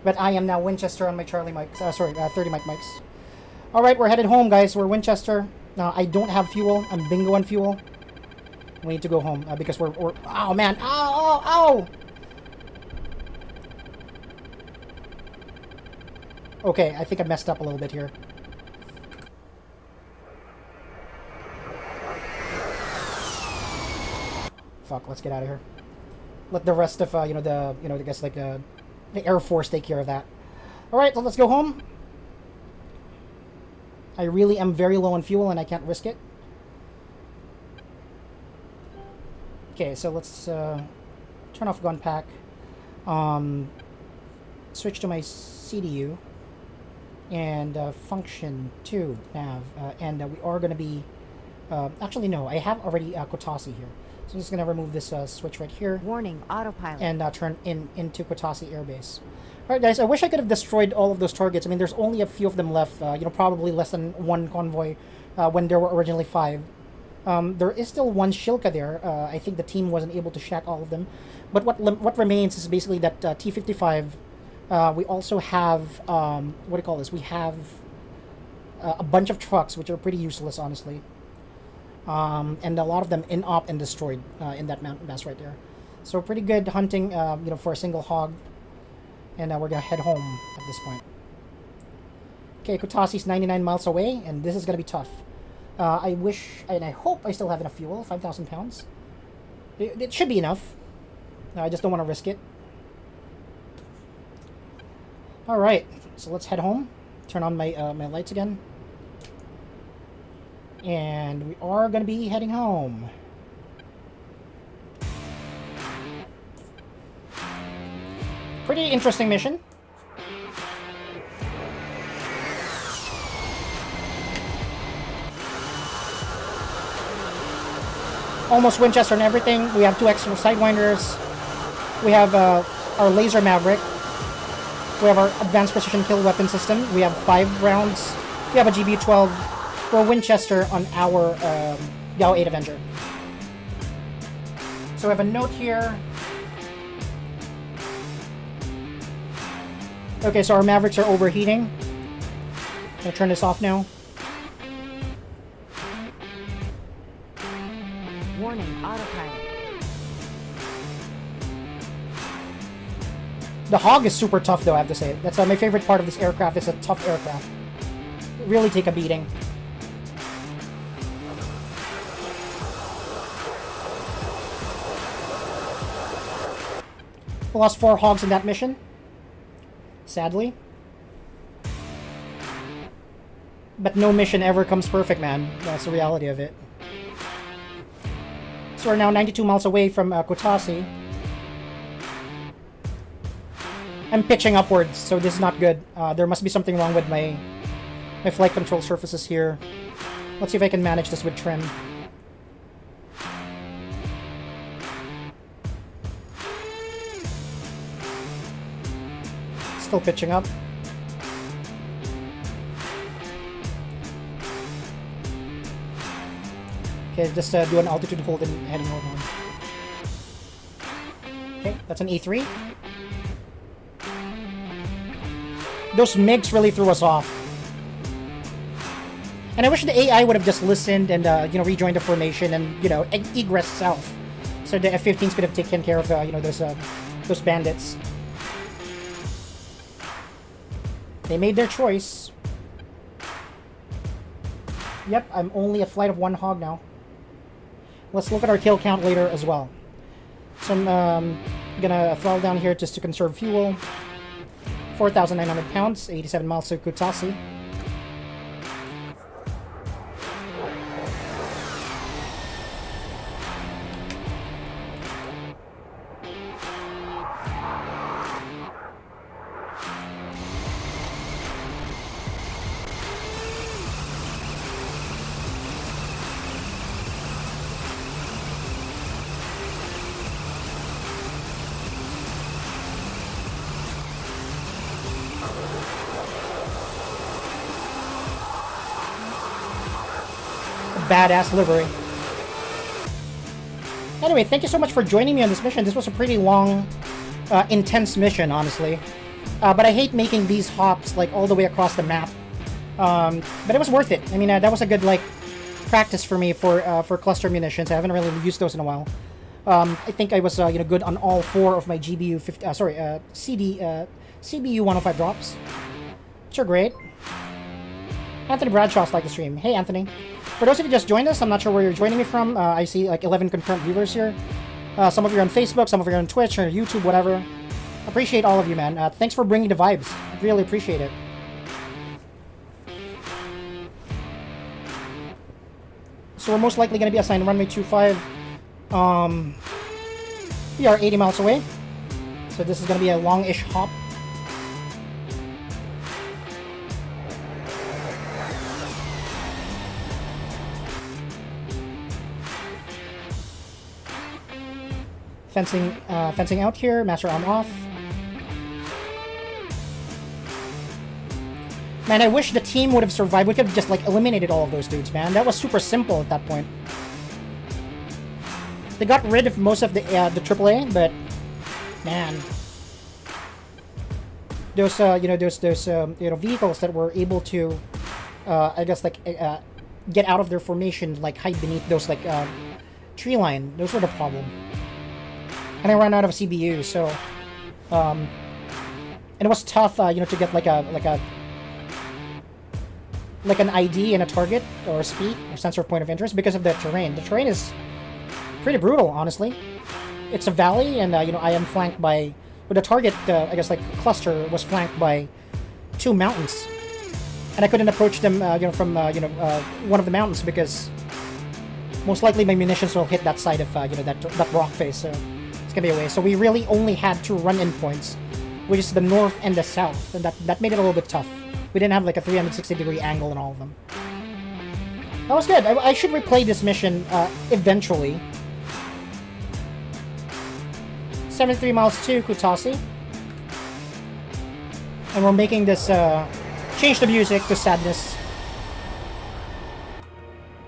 but I am now Winchester on my Charlie mics. 30 mic mics. All right, we're headed home, guys. We're Winchester. I don't have fuel. I'm bingo on fuel. We need to go home because we're oh man, ow. Okay, I think I messed up a little bit here. Fuck, let's get out of here. Let the rest of I guess like the Air Force take care of that. All right, let's go home. I really am very low on fuel and I can't risk it. Okay, so let's turn off gun pack. Switch to my CDU and function 2 nav, and we are going to be actually no, I have already Kotasi here, so I'm just going to remove this switch right here. Warning, autopilot. And turn into Kotasi airbase. All right, guys, I wish I could have destroyed all of those targets. I mean, there's only a few of them left, probably less than one convoy when there were originally 5. There is still one Shilka there. I think the team wasn't able to shack all of them, but what remains is basically that T-55. We also have what do you call this? We have a bunch of trucks which are pretty useless, honestly, and a lot of them in op and destroyed in that mountain mass right there. So pretty good hunting, for a single hog, and we're gonna head home at this point. Okay, Kotasi's 99 miles away, and this is gonna be tough. I wish and I hope I still have enough fuel. 5,000 pounds. It should be enough. I just don't want to risk it. All right, so let's head home. Turn on my my lights again, and we are gonna be heading home. Pretty interesting mission. Almost Winchester and everything. We have 2 extra sidewinders. We have our laser Maverick. We have our advanced precision kill weapon system. We have 5 rounds. We have a GBU-12. We're Winchester on our Yao 8 Avenger. So we have a note here. Okay, so our Mavericks are overheating. I'm gonna turn this off now. Warning, autopilot. The Hog is super tough, though, I have to say. That's my favorite part of this aircraft. It's a tough aircraft. Really take a beating. We lost 4 Hogs in that mission. Sadly. But no mission ever comes perfect, man. That's the reality of it. So we're now 92 miles away from Kotasi. I'm pitching upwards, so this is not good. There must be something wrong with my flight control surfaces here. Let's see if I can manage this with trim. Still pitching up. Okay, just do an altitude hold and heading over. Okay, that's an E3. Those MiGs really threw us off. And I wish the AI would have just listened and, rejoined the formation and, egress south. So the F-15s could have taken care of, those bandits. They made their choice. Yep, I'm only a flight of 1 Hog now. Let's look at our kill count later as well. So I'm gonna throttle down here just to conserve fuel. 4,900 pounds, 87 miles to Kutaisi. Badass livery. Anyway, thank you so much for joining me on this mission. This was a pretty long, intense mission, honestly. But I hate making these hops like all the way across the map. But it was worth it. I mean, that was a good like practice for me for cluster munitions. I haven't really used those in a while. I think I was good on all 4 of my GBU 50. CBU 105 drops, which are great. Anthony Bradshaw's like the stream. Hey, Anthony. For those of you just joined us, I'm not sure where you're joining me from. I see like 11 concurrent viewers here. Some of you are on Facebook, some of you are on Twitch or YouTube, whatever. Appreciate all of you, man. Thanks for bringing the vibes. I really appreciate it. So we're most likely going to be assigned runway 25. We are 80 miles away. So this is going to be a long-ish hop. Fencing out here, master arm off. Man, I wish the team would have survived. We could have just like eliminated all of those dudes, man. That was super simple at that point. They got rid of most of the AAA, but man, those vehicles that were able to, I guess like get out of their formation, like hide beneath those like tree line. Those were the problem. And I ran out of CBU, so and it was tough, to get like an ID and a target or a speed or sensor of point of interest because of the terrain. The terrain is pretty brutal, honestly. It's a valley, and I am flanked by the target. I guess like cluster was flanked by 2 mountains, and I couldn't approach them, from one of the mountains because most likely my munitions will hit that side of that rock face. So it's gonna be a waste. So we really only had 2 run-in points, which is the north and the south, and that made it a little bit tough. We didn't have like a 360-degree angle in all of them. That was good. I should replay this mission eventually. 73 miles to Kutaisi. And we're making this, change the music to sadness.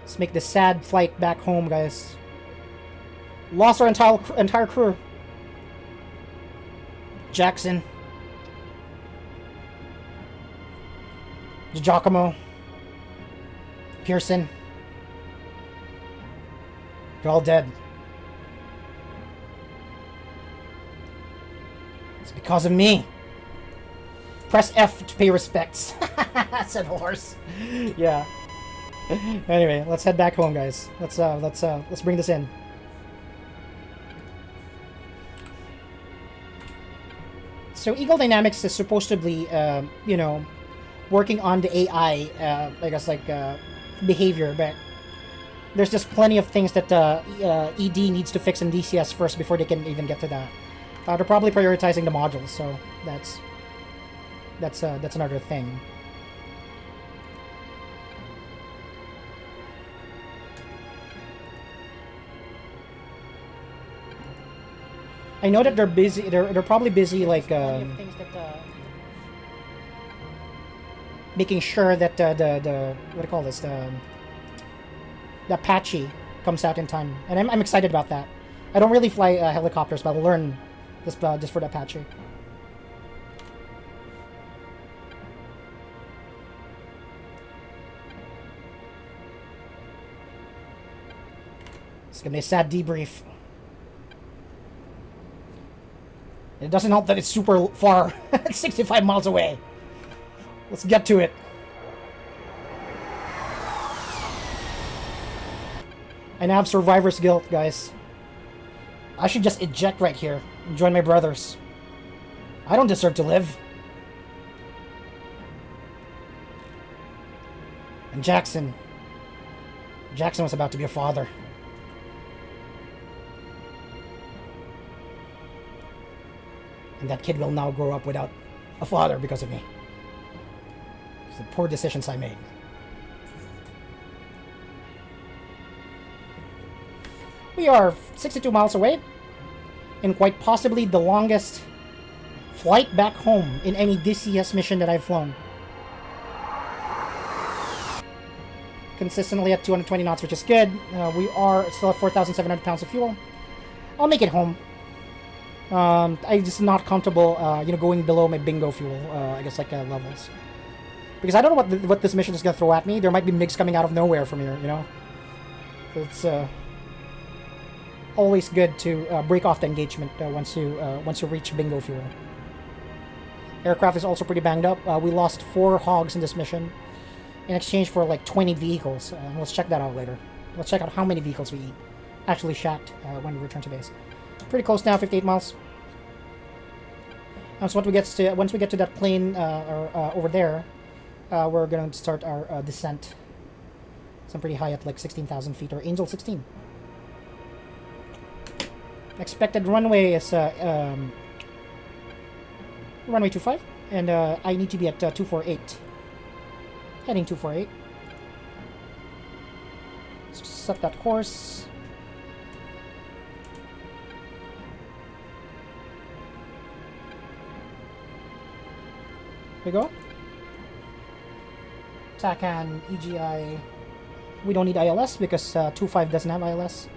Let's make this sad flight back home, guys. Lost our entire crew. Jackson. Giacomo. Pearson. They're all dead. It's because of me. Press F to pay respects. Said horse. Yeah. Anyway, let's head back home, guys. Let's bring this in. So Eagle Dynamics is supposedly, working on the AI, I guess, like, behavior, but there's just plenty of things that ED needs to fix in DCS first before they can even get to that. They're probably prioritizing the modules, so that's another thing. I know that they're busy. They're probably busy, like making sure that the what do you call this, the Apache comes out in time, and I'm excited about that. I don't really fly helicopters, but I'll learn just for the Apache. It's gonna be a sad debrief. It doesn't help that it's super far. It's 65 miles away. Let's get to it. I now have survivor's guilt, guys. I should just eject right here and join my brothers. I don't deserve to live. And Jackson was about to be a father. And that kid will now grow up without a father because of me. It's the poor decisions I made. We are 62 miles away, and quite possibly the longest flight back home in any DCS mission that I've flown. Consistently at 220 knots, which is good. We are still at 4,700 pounds of fuel. I'll make it home. I'm just not comfortable, going below my bingo fuel, levels. Because I don't know what this mission is going to throw at me. There might be MiGs coming out of nowhere from here, So it's always good to break off the engagement once you reach bingo fuel. Aircraft is also pretty banged up. We lost 4 hogs in this mission in exchange for like 20 vehicles. Let's check that out later. Let's check out how many vehicles we actually shot when we return to base. Pretty close now, 58 miles. So once we get to that plane over there, we're going to start our descent. So I'm pretty high at like 16,000 feet, or Angel 16. Expected runway is runway 25, and I need to be at 248. Heading 248. Let's set that course. Here we go. TACAN, EGI. We don't need ILS because 25 doesn't have ILS.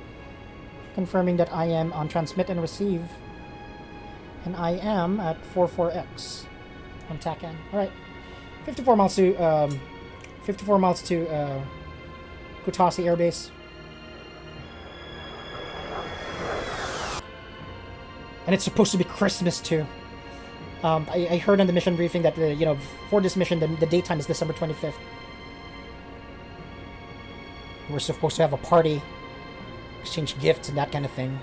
Confirming that I am on transmit and receive. And I am at 44X on TACAN. Alright. 54 miles to Kutaisi Air Base. And it's supposed to be Christmas too. I heard on the mission briefing that for this mission the daytime is December 25th. We're supposed to have a party, exchange gifts and that kind of thing.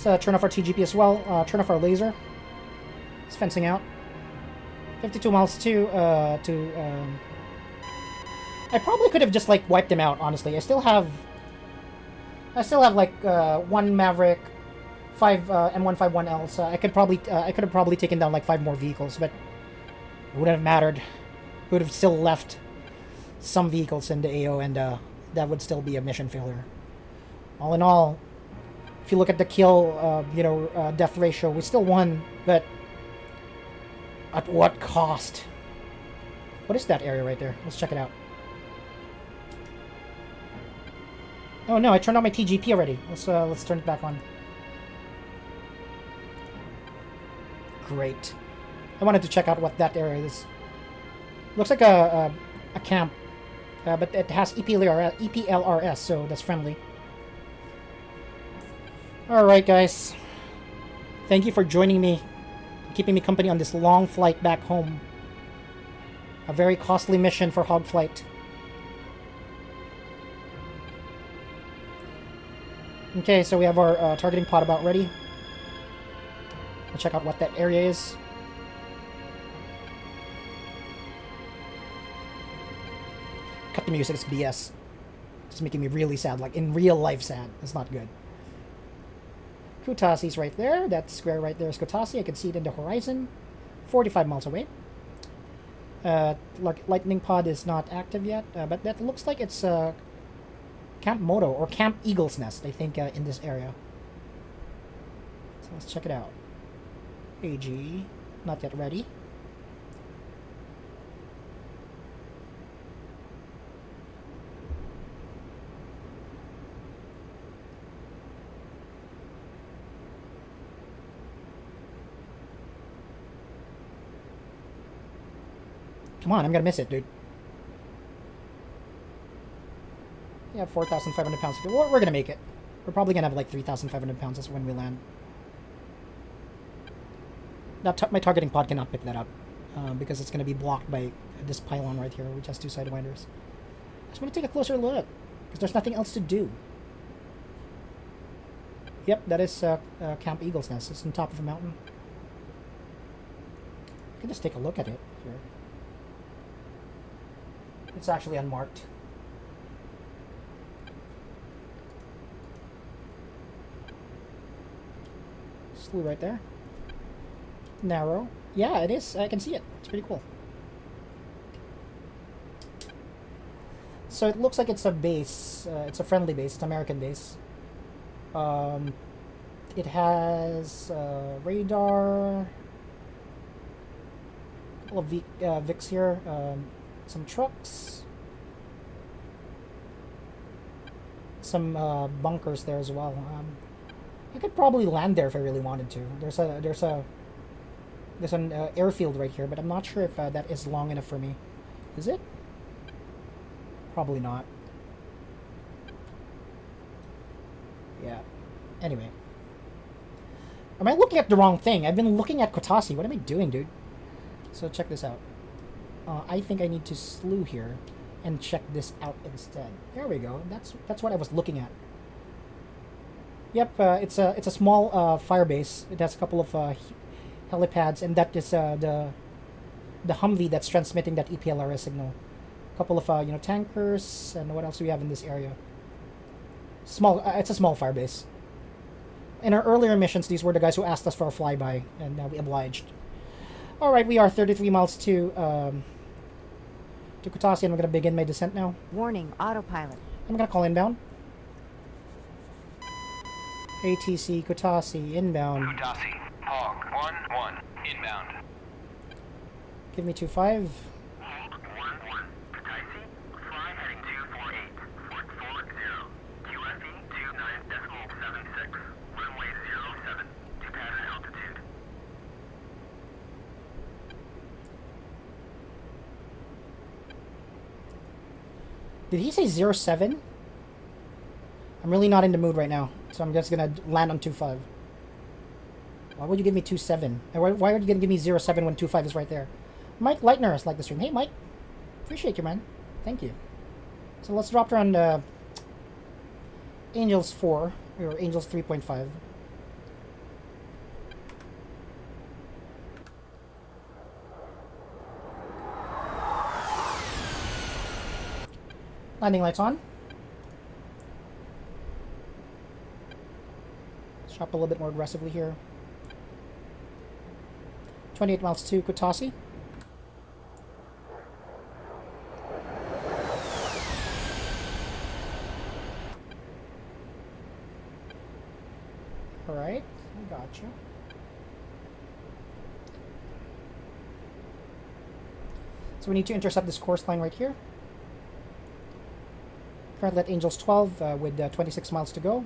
Let's turn off our TGP as well. Turn off our laser. It's fencing out. 52 miles to I probably could have just like wiped them out, honestly. I still have like 1 Maverick, 5 M151L, so I could have probably taken down like 5 more vehicles, but it wouldn't have mattered. We would have still left some vehicles in the AO, and that would still be a mission failure. All in all, if you look at the kill, death ratio, we still won, but at what cost? What is that area right there? Let's check it out. Oh no, I turned on my TGP already. Let's turn it back on. Great. I wanted to check out what that area is. Looks like a camp, but it has EPLRS, so that's friendly. Alright guys, thank you for joining me, keeping me company on this long flight back home. A very costly mission for hog flight. Okay, so we have our targeting pod about ready. Let's check out what that area is. Cut the music, it's BS. It's making me really sad, like in real life sad. It's not good. Kutaisi's right there. That square right there is Kutaisi. I can see it in the horizon. 45 miles away. Lightning pod is not active yet, but that looks like it's Camp Moto or Camp Eagle's Nest, I think, in this area. So let's check it out. AG, not yet ready. Come on, I'm gonna miss it, dude. Yeah, 4,500 pounds. We're gonna make it. We're probably gonna have like 3,500 pounds when we land. My targeting pod cannot pick that up because it's gonna be blocked by this pylon right here, which has 2 sidewinders. I just want to take a closer look because there's nothing else to do. Yep, that is Camp Eagle's Nest. It's on top of a mountain. You can just take a look at it here. It's actually unmarked. Slough right there. Narrow. Yeah, it is. I can see it. It's pretty cool. So it looks like it's a base. It's a friendly base. It's an American base. It has radar. A couple of Vics here. Some trucks. Some bunkers there as well. I could probably land there if I really wanted to. There's an airfield right here, but I'm not sure if that is long enough for me. Is it? Probably not. Yeah. Anyway. Am I looking at the wrong thing? I've been looking at Kotasi. What am I doing, dude? So check this out. I think I need to slew here and check this out instead. There we go. That's what I was looking at. Yep, it's a small fire base. It has a couple of helipads, and that is the Humvee that's transmitting that EPLRS signal. A couple of tankers, and what else do we have in this area? Small. It's a small fire base. In our earlier missions, these were the guys who asked us for a flyby, and we obliged. All right, we are 33 miles to Kotasi, and we're gonna begin my descent now. Warning, autopilot. I'm gonna call inbound. ATC Kotasi inbound. Kotasi, Hog 1-1, inbound. Give me 2-5. Did he say 07? I'm really not in the mood right now, so I'm just gonna land on 2-5. Why would you give me 2-7? Why are you gonna give me 07 when 2-5 is right there? Mike Leitner has liked the stream. Hey, Mike. Appreciate you, man. Thank you. So let's drop around Angels 4, or Angels 3.5. Landing lights on. Shop a little bit more aggressively here. 28 miles to Kotasi. Alright, I got you. So we need to intercept this course line right here. Currently at Angels 12 with 26 miles to go.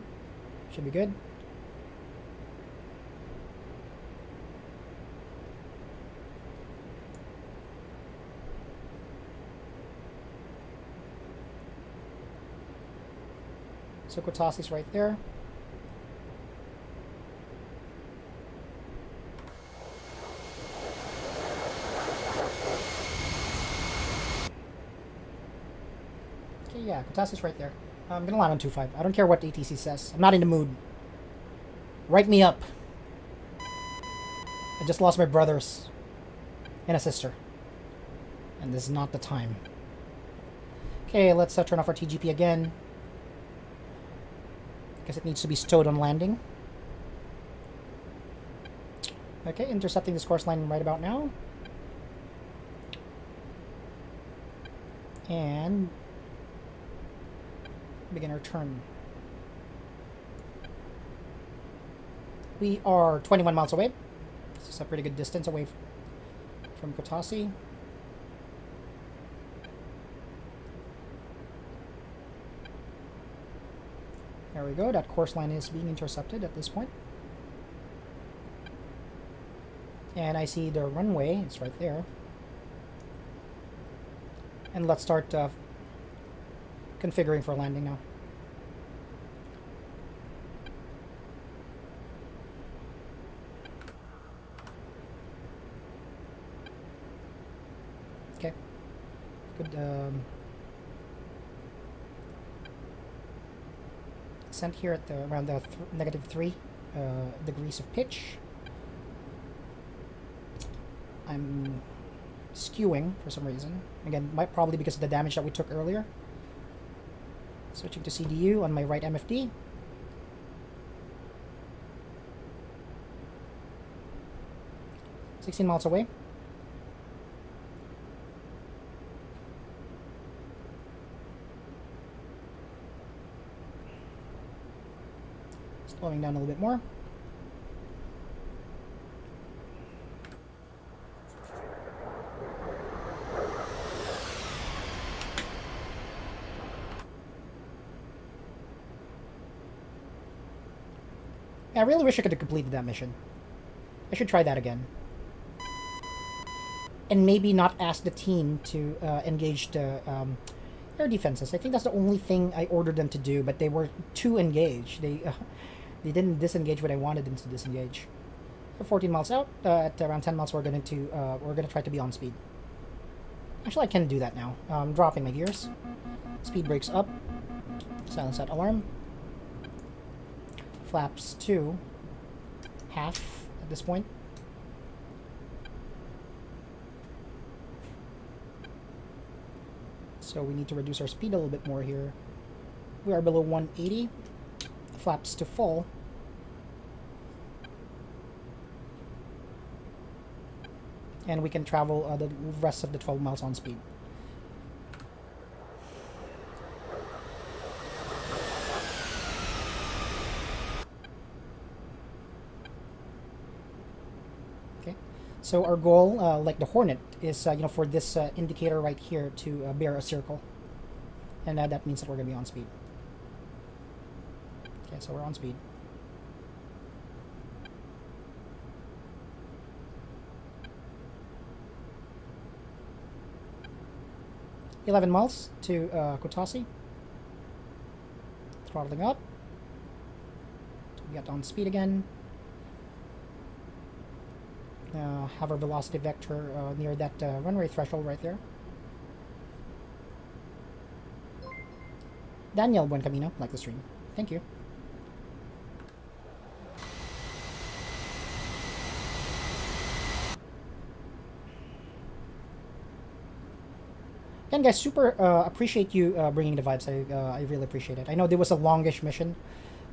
Should be good. So Kotasi's right there. Yeah, Kotasi's right there. I'm gonna land on 2-5. I don't care what ATC says. I'm not in the mood. Write me up. I just lost my brothers and a sister, and this is not the time. Okay, let's turn off our TGP again. Guess it needs to be stowed on landing. Okay, intercepting this course line right about now. And begin our turn. We are 21 miles away. This is a pretty good distance away from Kotasi. There we go. That course line is being intercepted at this point. And I see the runway. It's right there. And let's start configuring for landing now. Okay. Good. Sent here at around the -3 degrees of pitch. I'm skewing for some reason. Again, probably because of the damage that we took earlier. Switching to CDU on my right MFD. $16 miles away. Slowing down a little bit more. I really wish I could have completed that mission. I should try that again. And maybe not ask the team to engage the air defenses. I think that's the only thing I ordered them to do, but they were too engaged. They didn't disengage when I wanted them to disengage. We're 14 miles out. At around 10 miles, we're gonna try to be on speed. Actually, I can do that now. I'm dropping my gears. Speed brakes up. Silence that alarm. Flaps to half at this point. So we need to reduce our speed a little bit more here. We are below 180. Flaps to full. And we can travel the rest of the 12 miles on speed. So our goal, like the Hornet, is for this indicator right here to bear a circle, and that means that we're gonna be on speed. Okay, so we're on speed. $11 miles to Kutaisi. Throttling up. So we got on speed again. Have our velocity vector near that runway threshold right there. Daniel Buen Camino, like the stream. Thank you. Again, guys, super appreciate you bringing the vibes. I really appreciate it. I know there was a longish mission,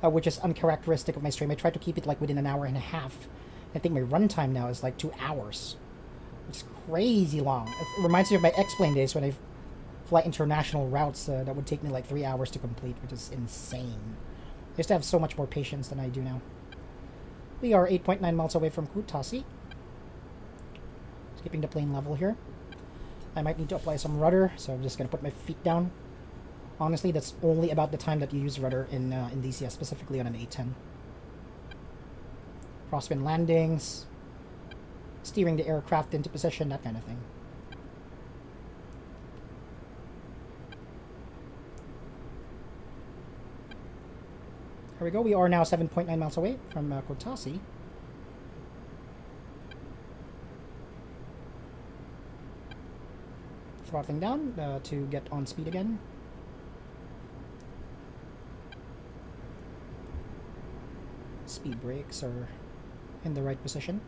which is uncharacteristic of my stream. I tried to keep it like within an hour and a half. I think my runtime now is like 2 hours. It's crazy long. It reminds me of my X-Plane days when I fly international routes that would take me like 3 hours to complete, which is insane. I used to have so much more patience than I do now. We are 8.9 miles away from Kutaisi. Skipping the plane level here. I might need to apply some rudder, so I'm just going to put my feet down. Honestly, that's only about the time that you use rudder in DCS, specifically on an A-10. Crosswind landings, steering the aircraft into position, that kind of thing. Here we go. We are now 7.9 miles away from Kutaisi. Throttling down to get on speed again. Speed brakes are in the right position.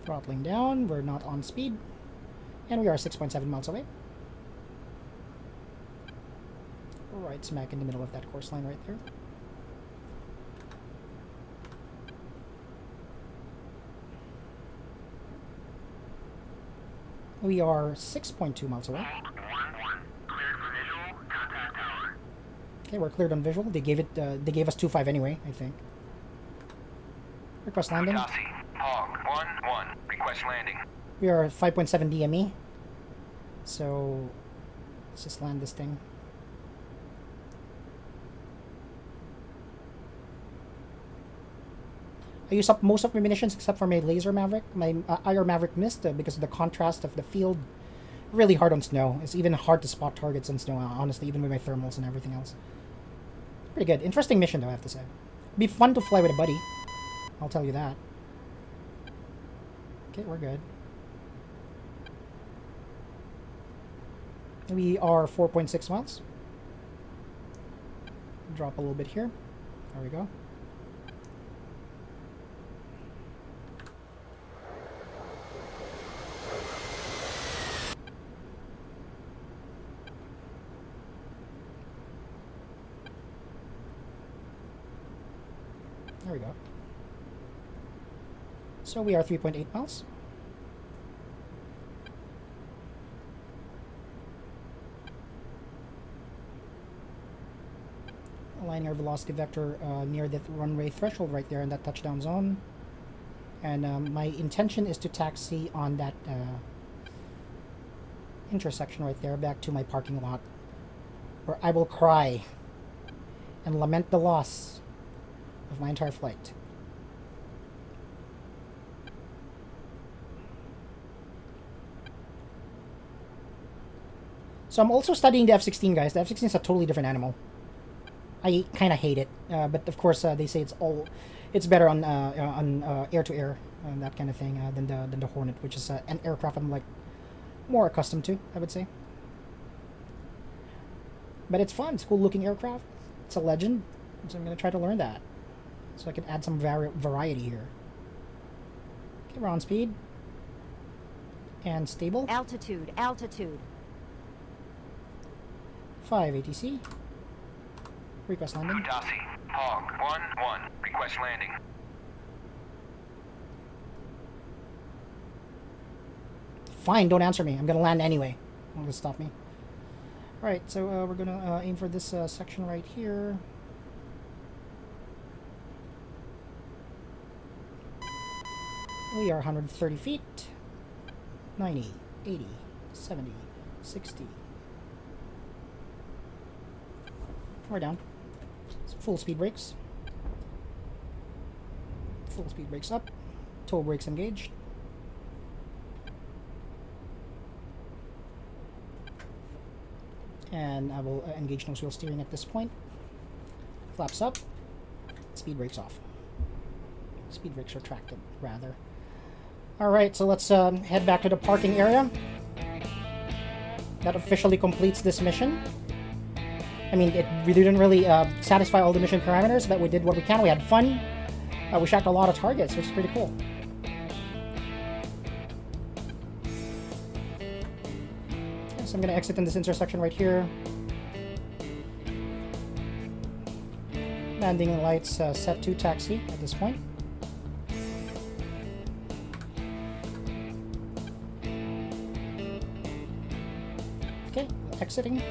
Throttling down, we're not on speed, and we are 6.7 miles away. Right smack in the middle of that course line right there. We are 6.2 miles away. Okay, we're cleared on visual. They gave us 2.5 anyway, I think. Request landing. Hog 1-1. Request landing. We are 5.7 DME. So let's just land this thing. I used up most of my munitions except for my laser Maverick. My IR Maverick missed because of the contrast of the field. Really hard on snow. It's even hard to spot targets on snow, honestly, even with my thermals and everything else. Pretty good. Interesting mission, though, I have to say. It'd be fun to fly with a buddy. I'll tell you that. Okay, we're good. We are 4.6 miles. Drop a little bit here. There we go. There we go. So we are 3.8 miles. Aligning our velocity vector near the runway threshold right there in that touchdown zone. And my intention is to taxi on that intersection right there back to my parking lot, where I will cry and lament the loss of my entire flight. So I'm also studying the F-16, guys. The F-16 is a totally different animal. I kind of hate it, but of course they say it's better on air-to-air and that kind of thing than the Hornet, which is an aircraft I'm like more accustomed to, I would say. But it's fun. It's a cool-looking aircraft. It's a legend, so I'm gonna try to learn that, so I can add some variety here. Okay, we're on speed and stable. Altitude, altitude. 5 ATC. Request landing. Udasi, Hog 1-1, request landing. Fine, don't answer me. I'm gonna land anyway. Don't gonna stop me. Alright, so we're gonna aim for this section right here. We are 130 feet. 90, 80, 70, 60. We're down. Full speed brakes. Full speed brakes up. Toe brakes engaged. And I will engage nose wheel steering at this point. Flaps up. Speed brakes off. Speed brakes retracted, rather. Alright, so let's head back to the parking area. That officially completes this mission. I mean, we didn't really satisfy all the mission parameters, but we did what we can. We had fun. We shot a lot of targets, which is pretty cool. Okay, so I'm going to exit in this intersection right here. Landing lights set to taxi at this point. Okay, exiting.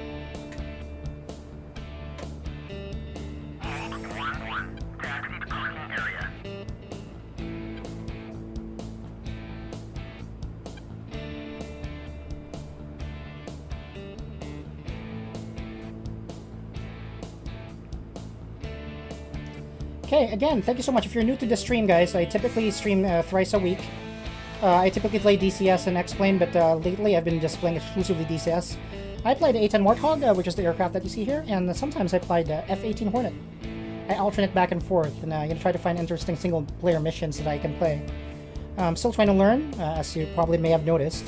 Okay, again, thank you so much. If you're new to the stream, guys, I typically stream thrice a week. I typically play DCS and X-Plane, but lately I've been just playing exclusively DCS. I played the A-10 Warthog, which is the aircraft that you see here, and sometimes I played the F-18 Hornet. I alternate back and forth, and I'm going to try to find interesting single-player missions that I can play. I'm still trying to learn, as you probably may have noticed,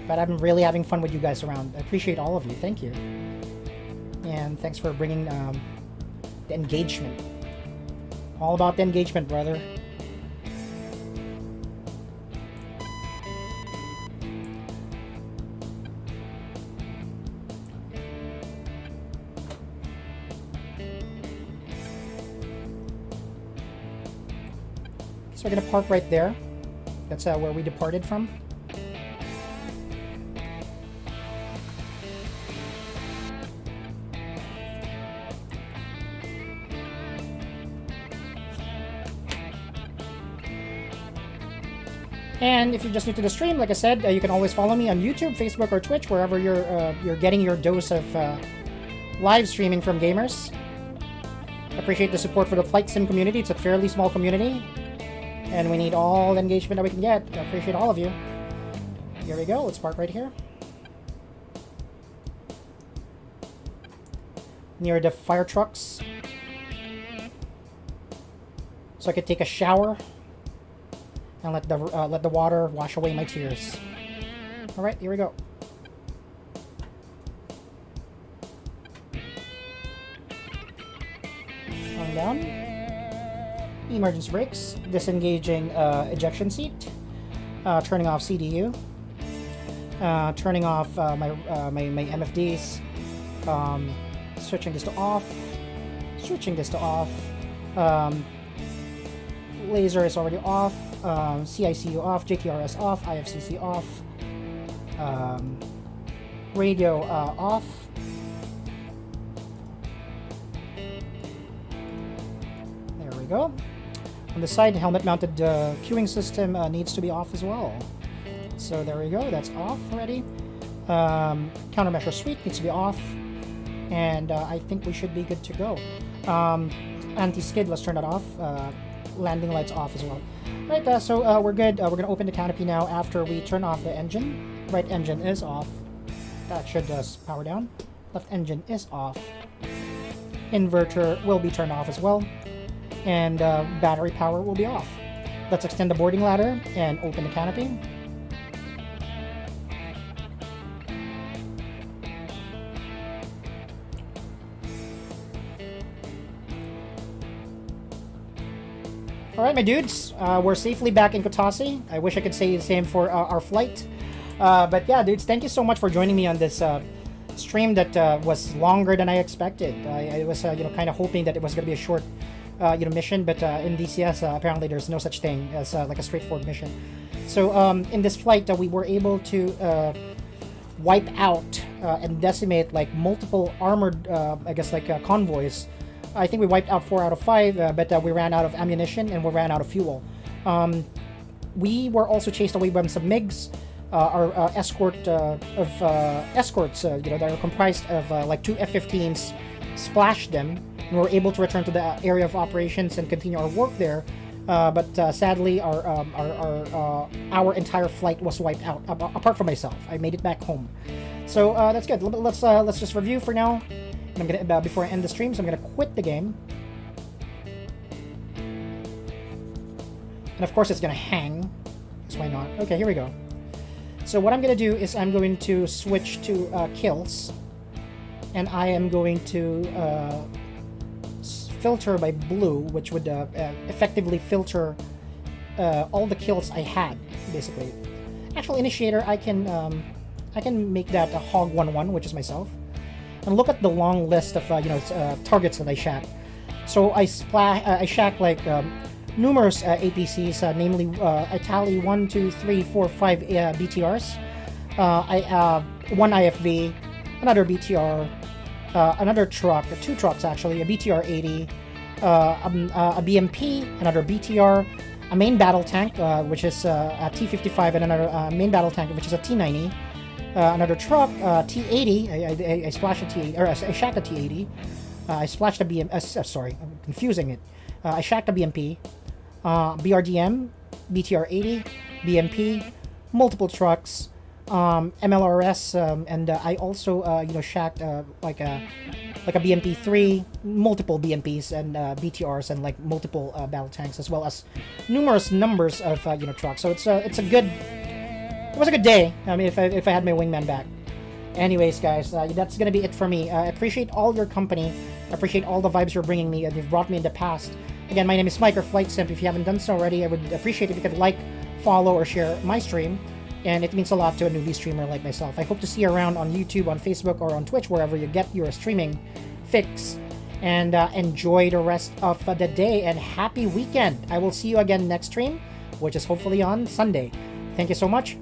but I'm really having fun with you guys around. I appreciate all of you. Thank you. And thanks for bringing the engagement. All about the engagement, brother. So we're gonna park right there. That's where we departed from. And if you're just new to the stream, like I said, you can always follow me on YouTube, Facebook, or Twitch, wherever you're getting your dose of live streaming from gamers. Appreciate the support for the flight sim community. It's a fairly small community, and we need all the engagement that we can get. I appreciate all of you. Here we go. Let's park right here. Near the fire trucks. So I could take a shower and let the water wash away my tears. All right, here we go. Slowing down. Emergency brakes. Disengaging ejection seat. Turning off CDU. Turning off my MFDs. Switching this to off. Switching this to off. Laser is already off. CICU off. JTRS off. IFCC off. Radio off. There we go. On the side, helmet-mounted queuing system needs to be off as well. So there we go. That's off already. Countermeasure suite needs to be off. And I think we should be good to go. Anti-skid, let's turn that off. Landing lights off as well. Right, so we're good. We're going to open the canopy now after we turn off the engine. Right engine is off. That should power down. Left engine is off. Inverter will be turned off as well. And battery power will be off. Let's extend the boarding ladder and open the canopy. Alright, my dudes, we're safely back in Kutaisi. I wish I could say the same for our flight. But yeah, dudes, thank you so much for joining me on this stream that was longer than I expected. I was, kind of hoping that it was going to be a short, mission, but in DCS, apparently there's no such thing as like a straightforward mission. So in this flight, we were able to wipe out and decimate like multiple armored, convoys. I think we wiped out 4 out of 5, but we ran out of ammunition and we ran out of fuel. We were also chased away by some MiGs. Our escort of escorts, that are comprised of like 2 F-15s, splashed them, and we were able to return to the area of operations and continue our work there. But sadly, our entire flight was wiped out. Apart from myself, I made it back home. So that's good. Let's just review for now. And I'm gonna before I end the stream, so I'm gonna quit the game. And of course, it's gonna hang. So why not? Okay, here we go. So what I'm going to do is I'm going to switch to kills, and I am going to filter by blue, which would effectively filter all the kills I had, basically. Actual initiator, I can make that a Hog 1-1, which is myself, and look at the long list of targets that I shacked. So I shacked like numerous APCs, namely Itali 1, 2, 3, 4, 5 BTRs, 1 IFV, another BTR, another truck, 2 trucks actually, a BTR 80, a BMP, another BTR, a main battle tank, which is a T55, and another main battle tank, which is a T90, another truck, T80. I splashed a T80, or I shacked a T80. I splashed a BM. Sorry, I'm confusing it. I shacked a BMP. BRDM, BTR-80, BMP, multiple trucks, MLRS, and I also shacked like a BMP-3, multiple BMPs and BTRs, and like multiple battle tanks, as well as numerous numbers of trucks. So it was a good day. I mean, if I had my wingman back. Anyways, guys, that's gonna be it for me. I appreciate all your company. I appreciate all the vibes you're bringing me, and you've brought me in the past. Again, my name is Mike, or Flight Simp. If you haven't done so already, I would appreciate if you could like, follow, or share my stream. And it means a lot to a newbie streamer like myself. I hope to see you around on YouTube, on Facebook, or on Twitch, wherever you get your streaming fix. And enjoy the rest of the day, and happy weekend. I will see you again next stream, which is hopefully on Sunday. Thank you so much.